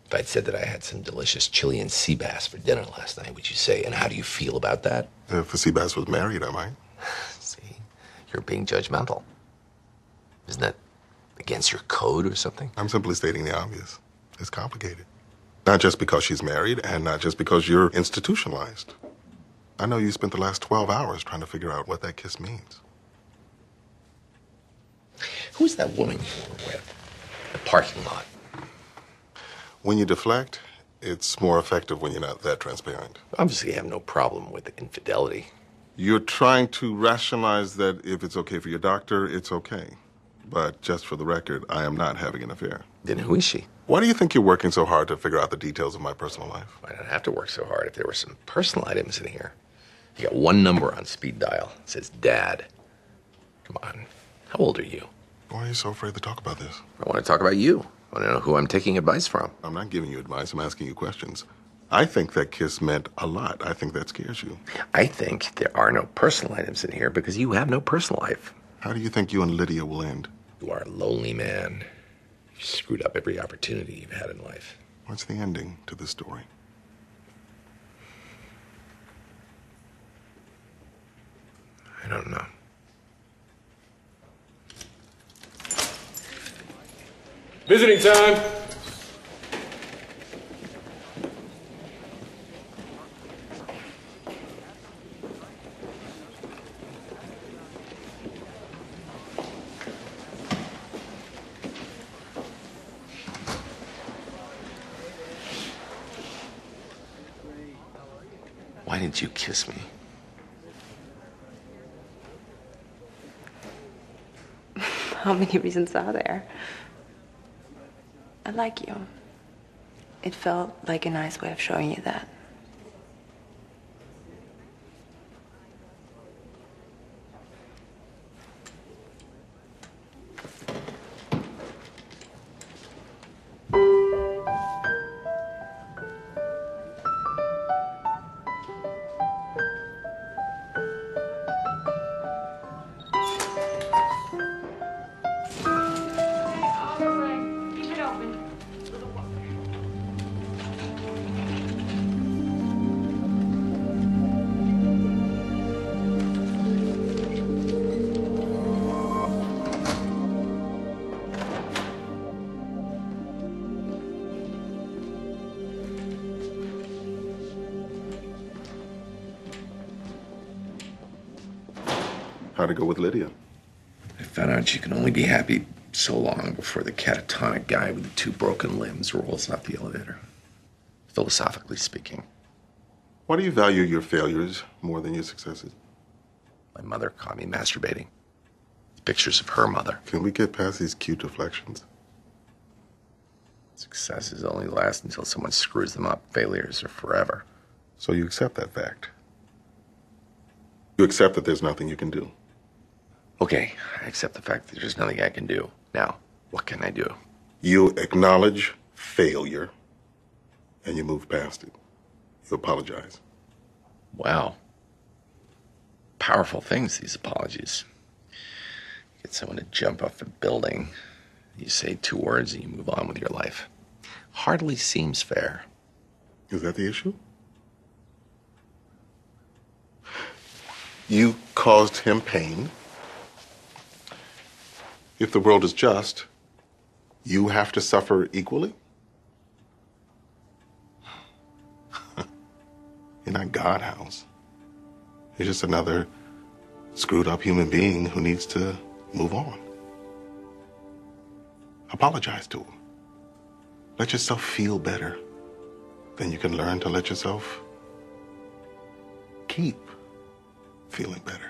If I'd said that I had some delicious Chilean sea bass for dinner last night, would you say, and how do you feel about that? If the sea bass was married, I might. See, you're being judgmental. Isn't that against your code or something? I'm simply stating the obvious. It's complicated. Not just because she's married, and not just because you're institutionalized. I know you spent the last 12 hours trying to figure out what that kiss means. Who's that woman you were with? The parking lot. When you deflect, it's more effective when you're not that transparent. Obviously, you have no problem with the infidelity. You're trying to rationalize that if it's okay for your doctor, it's okay. But just for the record, I am not having an affair. Then who is she? Why do you think you're working so hard to figure out the details of my personal life? I don't have to work so hard if there were some personal items in here. You got one number on speed dial. It says Dad. Come on. How old are you? Why are you so afraid to talk about this? I want to talk about you. I want to know who I'm taking advice from. I'm not giving you advice. I'm asking you questions. I think that kiss meant a lot. I think that scares you. I think there are no personal items in here because you have no personal life. How do you think you and Lydia will end? You are a lonely man. You've screwed up every opportunity you've had in life. What's the ending to this story? I don't know. Visiting time. Why didn't you kiss me? How many reasons are there? I like you. It felt like a nice way of showing you that. How'd it go with Lydia? I found out she can only be happy so long before the catatonic guy with the 2 broken limbs rolls out the elevator. Philosophically speaking. Why do you value your failures more than your successes? My mother caught me masturbating. Pictures of her mother. Can we get past these cute deflections? Successes only last until someone screws them up. Failures are forever. So you accept that fact? You accept that there's nothing you can do? Okay, I accept the fact that there's nothing I can do. Now, what can I do? You acknowledge failure, and you move past it. You apologize. Wow. Powerful things, these apologies. Get someone to jump off a building, you say 2 words, and you move on with your life. Hardly seems fair. Is that the issue? You caused him pain. If the world is just, you have to suffer equally? You're not God House. You're just another screwed up human being who needs to move on. Apologize to him. Let yourself feel better. Then you can learn to let yourself keep feeling better.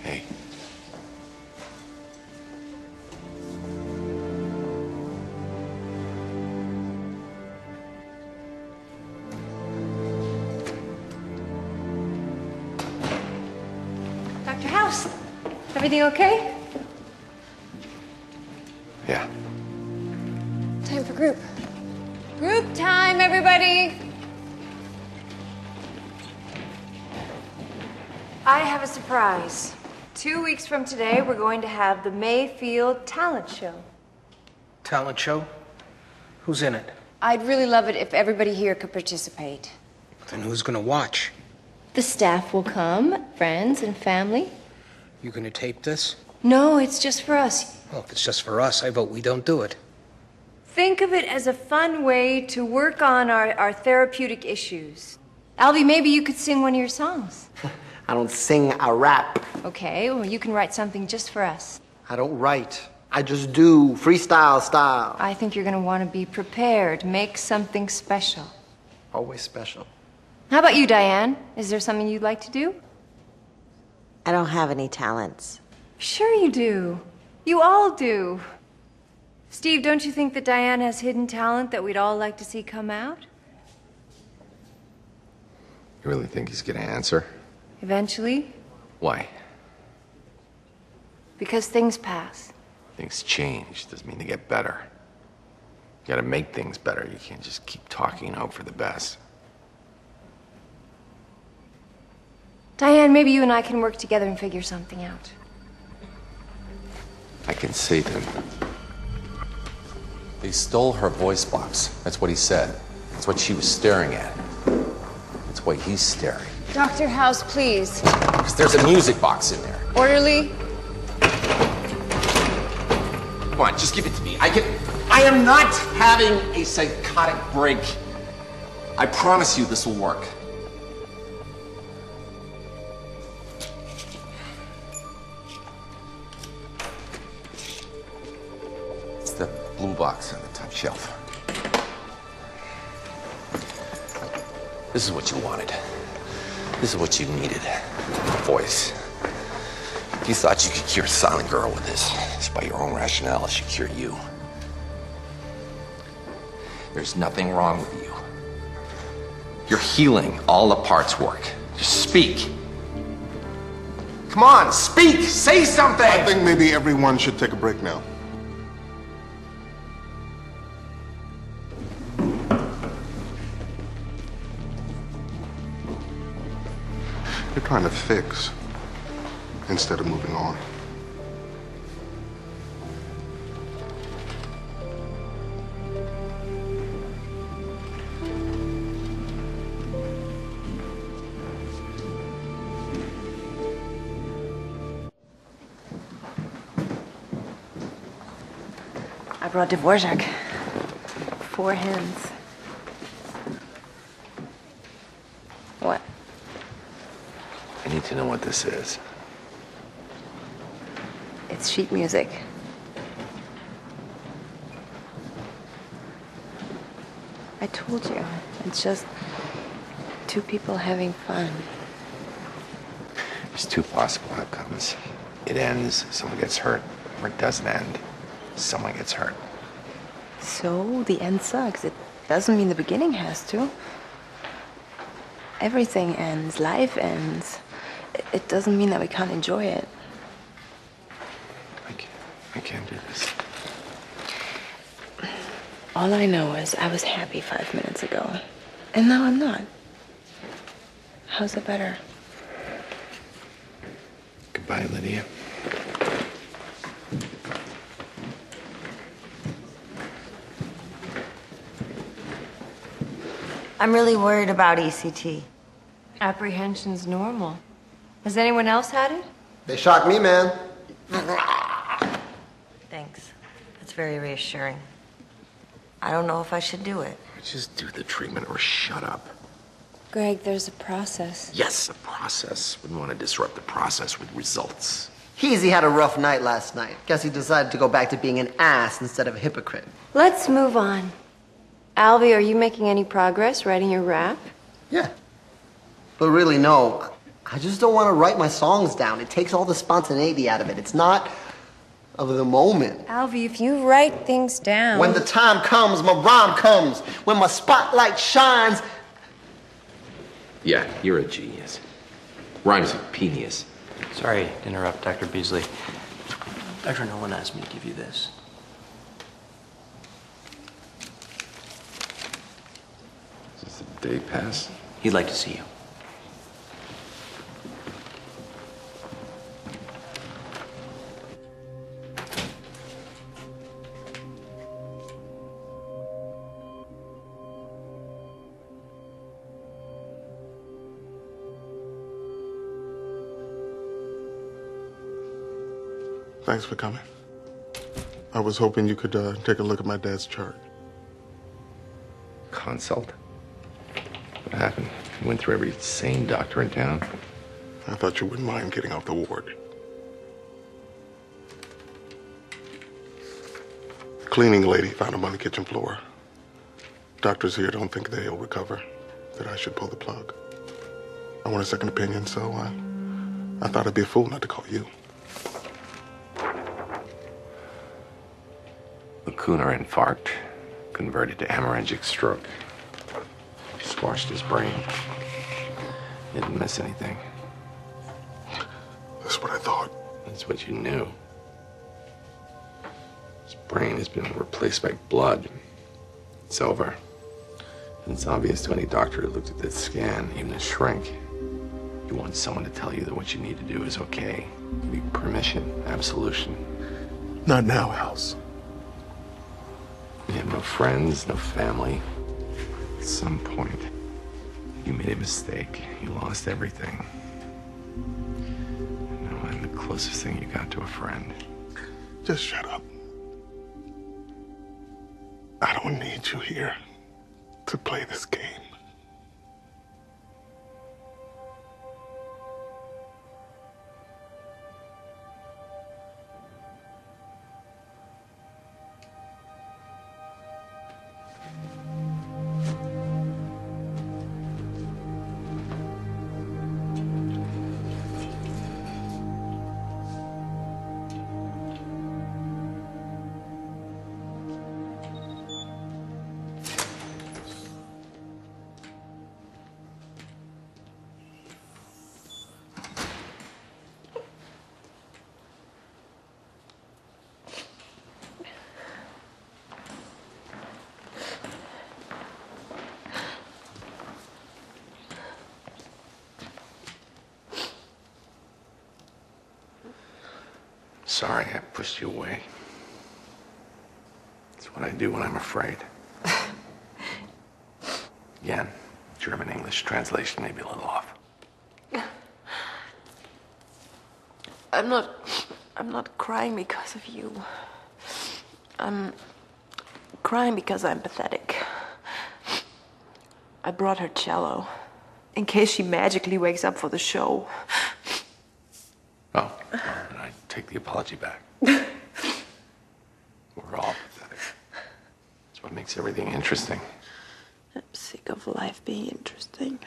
Hey. Dr. House, everything okay? Yeah. Time for group. Group time, everybody. I have a surprise. 2 weeks from today, we're going to have the Mayfield Talent Show. Talent show? Who's in it? I'd really love it if everybody here could participate. Then who's gonna watch? The staff will come, friends and family. You gonna tape this? No, it's just for us. Well, if it's just for us, I vote we don't do it. Think of it as a fun way to work on our therapeutic issues. Albie, maybe you could sing one of your songs. I don't sing, I rap. Okay, well, you can write something just for us. I don't write. I just do freestyle style. I think you're gonna want to be prepared. Make something special. Always special. How about you, Diane? Is there something you'd like to do? I don't have any talents. Sure you do. You all do. Steve, don't you think that Diane has hidden talent that we'd all like to see come out? You really think he's gonna answer? Eventually? Why? Because things pass. Things change. Doesn't mean they get better. You gotta make things better. You can't just keep talking and hope for the best. Diane, maybe you and I can work together and figure something out. I can save him. They stole her voice box. That's what he said. That's what she was staring at. That's why he's staring. Dr. House, please. Because there's a music box in there. Orderly. Come on, just give it to me. I am not having a psychotic break. I promise you this will work. It's the blue box on the top shelf. This is what you wanted. This is what you needed. A voice. If you thought you could cure a silent girl with this, just by your own rationale, it should cure you. There's nothing wrong with you. You're healing. All the parts work. Just speak. Come on, speak! Say something! I think maybe everyone should take a break now. You're trying to fix instead of moving on. I brought Dvorak. 4 hens. What? I need to know what this is. It's sheet music. I told you. It's just 2 people having fun. There's 2 possible outcomes. It ends, someone gets hurt, or it doesn't end, someone gets hurt. So, the end sucks. It doesn't mean the beginning has to. Everything ends. Life ends. It doesn't mean that we can't enjoy it. I can't do this. All I know is I was happy 5 minutes ago. And now I'm not. How's it better? Goodbye, Lydia. I'm really worried about ECT. Apprehension's normal. Has anyone else had it? They shocked me, man. Thanks. That's very reassuring. I don't know if I should do it. Just do the treatment or shut up. Greg, there's a process. Yes, a process. Wouldn't want to disrupt the process with results. Heezy had a rough night last night. Guess he decided to go back to being an ass instead of a hypocrite. Let's move on. Alvy, are you making any progress writing your rap? Yeah. But really, no. I just don't want to write my songs down. It takes all the spontaneity out of it. It's not of the moment. Alvy, if you write things down... When the time comes, my rhyme comes. When my spotlight shines... Yeah, you're a genius. Rhymes with genius. Sorry to interrupt, Dr. Beasley. Dr. Nolan asked me to give you this. Is this a day pass? He'd like to see you. Thanks for coming. I was hoping you could take a look at my dad's chart. Consult? What happened? You went through every sane doctor in town? I thought you wouldn't mind getting off the ward. The cleaning lady found him on the kitchen floor. Doctors here don't think they'll recover, that I should pull the plug. I want a second opinion, so I thought I'd be a fool not to call you. Lacunar infarct, converted to hemorrhagic stroke. Squashed his brain. Didn't miss anything. That's what I thought. That's what you knew. His brain has been replaced by blood. It's over. And it's obvious to any doctor who looked at this scan, even a shrink. You want someone to tell you that what you need to do is okay. Give you permission, absolution. Not now, House. You have no friends, no family. At some point, you made a mistake. You lost everything. And now I'm the closest thing you got to a friend. Just shut up. I don't need you here to play this game. Sorry I pushed you away. It's what I do when I'm afraid. Again, German-English translation may be a little off. I'm not crying because of you. I'm crying because I'm pathetic. I brought her cello in case she magically wakes up for the show. Oh, well, then I take the apology back. We're all pathetic. That's what makes everything interesting. I'm sick of life being interesting.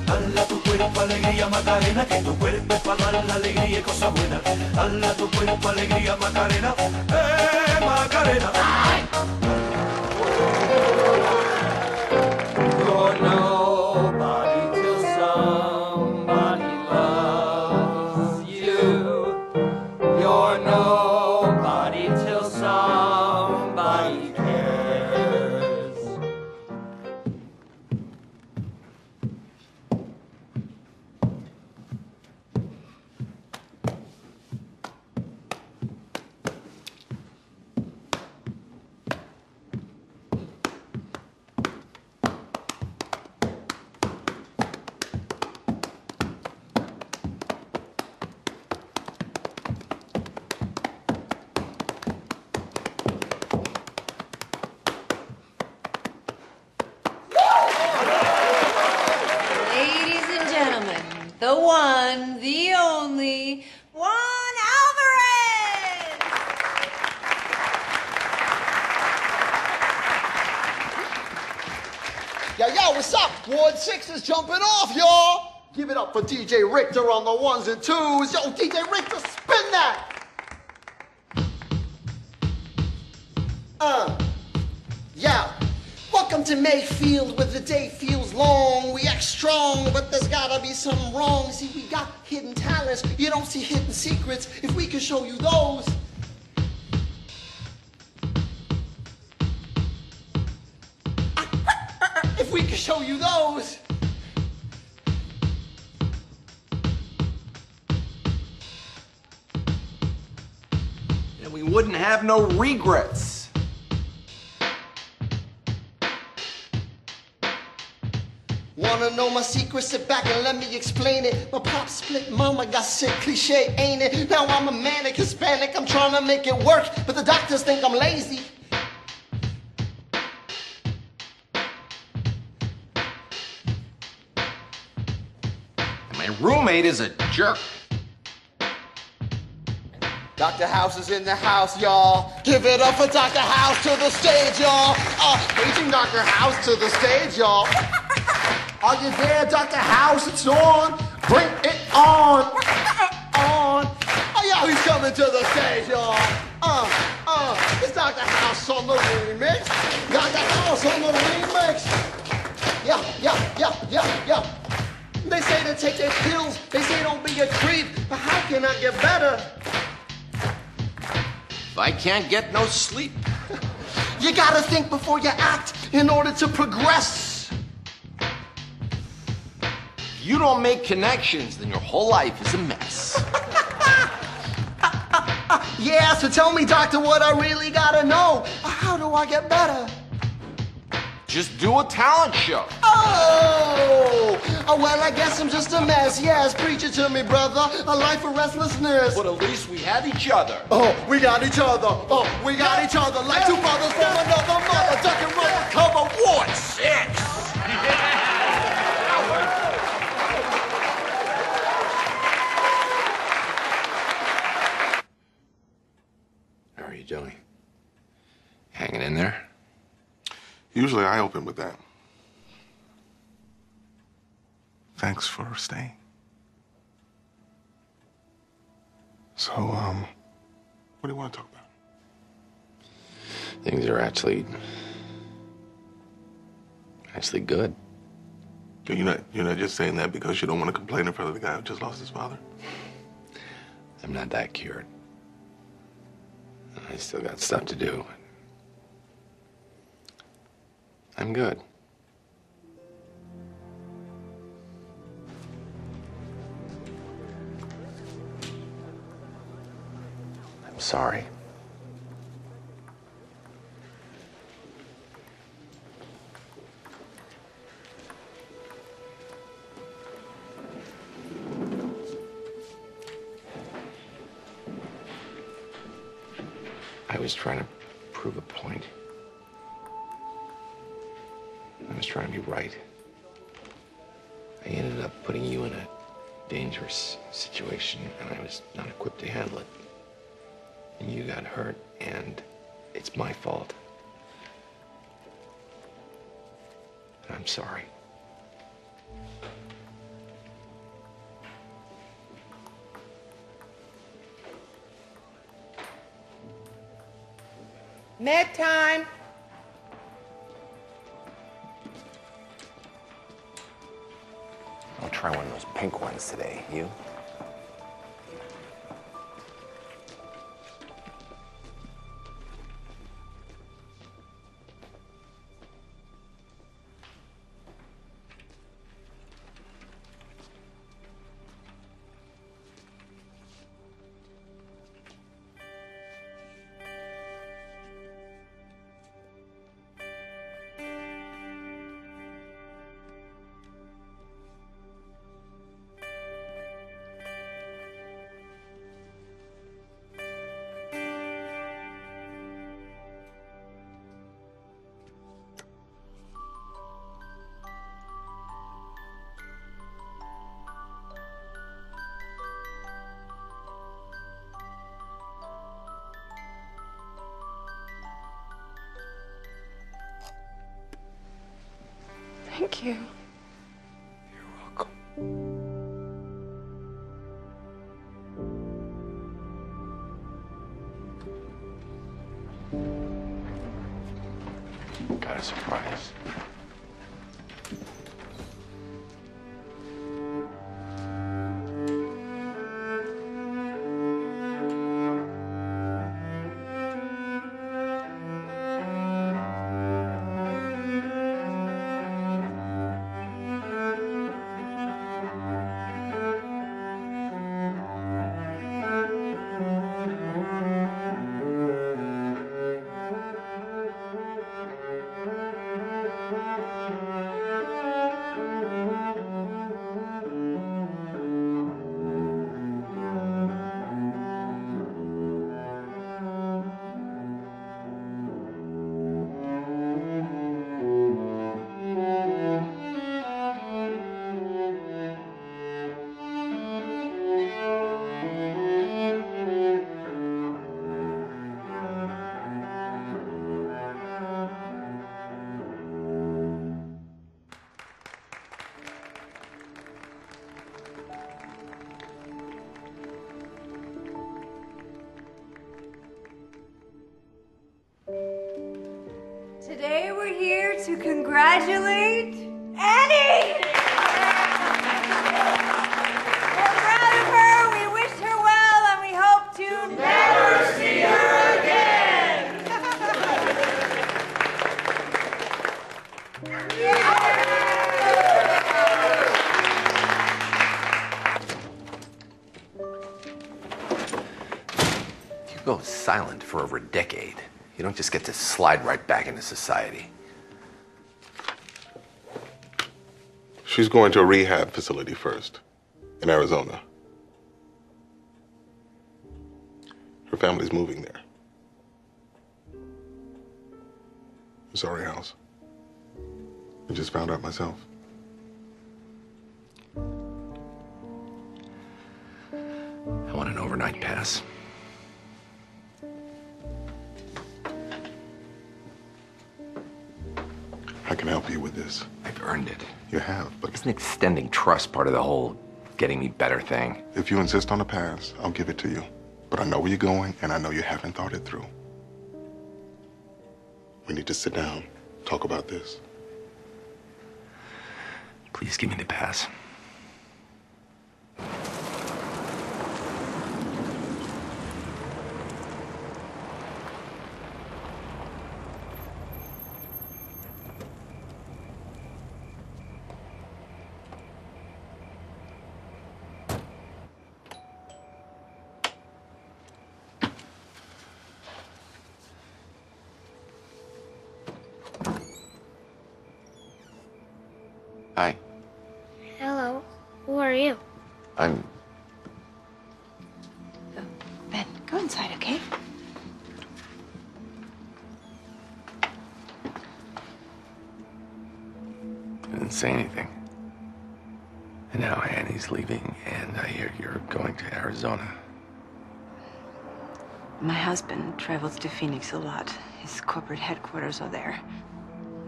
Dale tu cuerpo alegría Macarena, que tu cuerpo es para dar la alegría y cosas buenas. Dale tu cuerpo alegría Macarena, Macarena. You're nobody till somebody loves you. You're nobody till somebody cares. the one, the only, Juan Alvarez! Yo, what's up? Ward 6 is jumping off, y'all! Give it up for DJ Richter on the ones and twos. Yo, DJ Richter, spin that! Yeah. Welcome to Mayfield, where the day feels long. We act strong, but there's gotta be something wrong. See, we got hidden talents. You don't see hidden secrets. If we could show you those. If we could show you those. And we wouldn't have no regrets. Wanna know my secret? Sit back and let me explain it. My pop split, mama got sick, cliche, ain't it? Now I'm a manic Hispanic, I'm trying to make it work, but the doctors think I'm lazy. My roommate is a jerk. Dr. House is in the house, y'all. Give it up for Dr. House to the stage, y'all. Aging Dr. House to the stage, y'all. Are you there, Dr. House? It's on. Bring it on. On. Oh, yeah, he's coming to the stage, y'all. It's Dr. House on the remix. Dr. House on the remix. Yeah. They say to take their pills. They say don't be a creep. But how can I get better? If I can't get no sleep. You gotta think before you act in order to progress. If you don't make connections, then your whole life is a mess. Yeah, so tell me, doctor, what I really gotta know. How do I get better? Just do a talent show. Oh, well, I guess I'm just a mess. Yes, preach it to me, brother. A life of restlessness. But at least we had each other. Oh, we got each other. Oh, we got each other. Like two brothers from another mother. Duck and run cover. Ward 6. How are you doing? Hanging in there? Usually I open with that. Thanks for staying. So, what do you want to talk about? Things are actually good. You're not just saying that because you don't want to complain in front of the guy who just lost his father? I'm not that cured. I still got stuff to do. I'm good. I'm sorry. I was trying to prove a point. I was trying to be right. I ended up putting you in a dangerous situation, and I was not equipped to handle it. And you got hurt, and it's my fault. And I'm sorry. Med time. I'll try one of those pink ones today. You? Thank you. Got a surprise. Today we're here to congratulate Annie! We're proud of her, we wish her well, and we hope to never see her again! You go silent for over a decade. You don't just get to slide right back into society. She's going to a rehab facility first, in Arizona. Her family's moving there. I'm sorry, House. I just found out myself. I want an overnight pass. I can help you with this. I've earned it. You have, but Isn't extending trust part of the whole getting me better thing? if you insist on a pass, I'll give it to you. But I know where you're going, and I know you haven't thought it through. We need to sit down, talk about this. Please give me the pass. Hi. Hello. Who are you? I'm... Ben, go inside, okay? I didn't say anything. And now Annie's leaving, and I hear you're going to Arizona. My husband travels to Phoenix a lot. His corporate headquarters are there.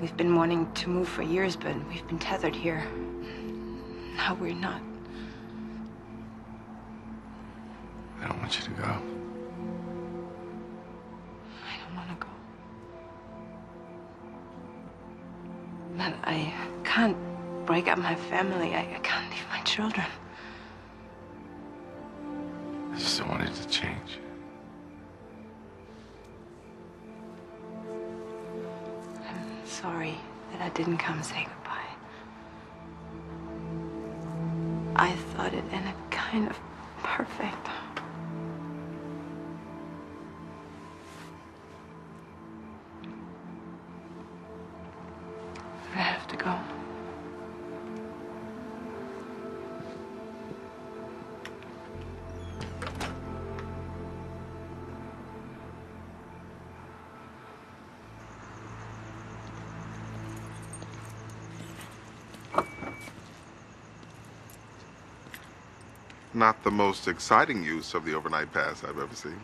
We've been wanting to move for years, but we've been tethered here. Now we're not. I don't want you to go. I don't want to go. But I can't break up my family. I can't leave my children. I just don't want it to change. I'm sorry that I didn't come say goodbye. I thought it ended kind of perfect. I have to go. Not the most exciting use of the overnight pass I've ever seen.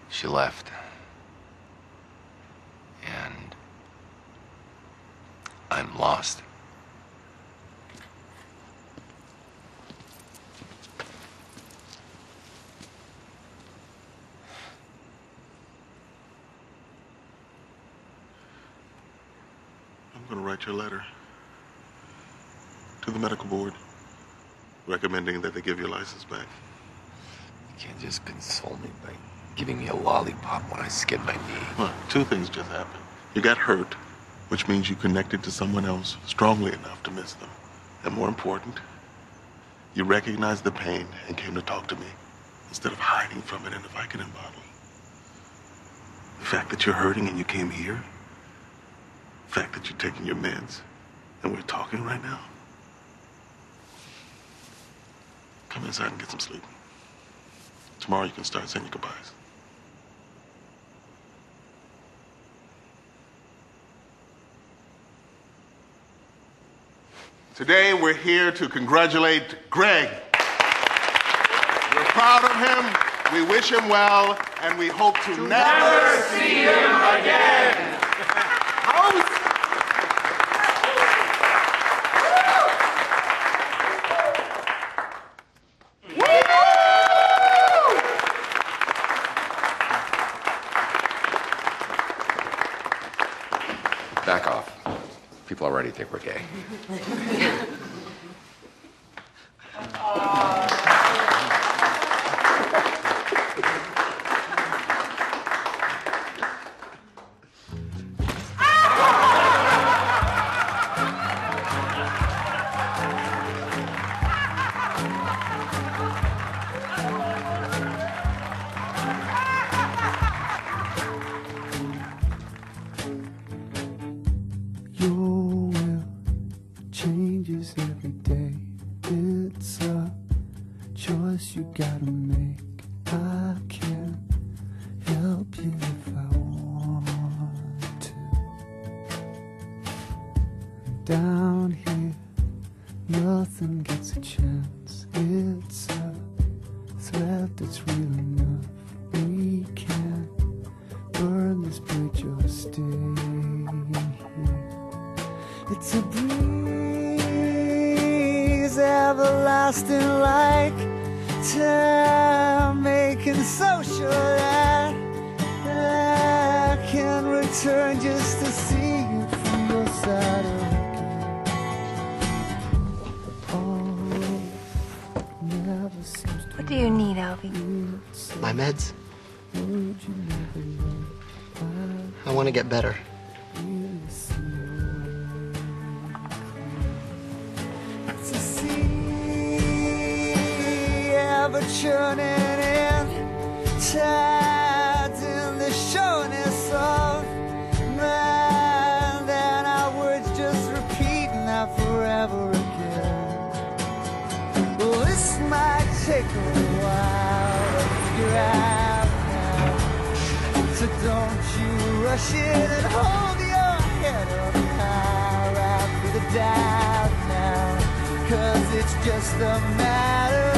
She left. And I'm lost. write your letter to the medical board recommending that they give your license back. You can't just console me by giving me a lollipop when I skid my knee. Well, two things just happened. You got hurt, which means you connected to someone else strongly enough to miss them. And more important, you recognized the pain and came to talk to me instead of hiding from it in a Vicodin bottle. The fact that you're hurting and you came here, the fact that you're taking your meds and we're talking right now. Come inside and get some sleep. Tomorrow you can start saying your goodbyes. Today we're here to congratulate Greg. We're proud of him, we wish him well, and we hope to never see him again. Back off. People already think we're gay. Your will changes every day. It's a choice you gotta make. I can't help you if I want to. Down here, nothing gets a chance. It's a threat that's real enough. We can't burn this bridge or stay here. It's a breeze, everlasting like time, making social that I can return just to see you from your side again. Oh, never seems to. What do you need, Alfie? My meds. I want to get better. It's a sea ever churning in, tides in the sureness of mind, and our words just repeating that forever again. Well, this might take a while to figure out now, so don't you rush in and hold your head up high right through the doubt now, 'cause it's just a matter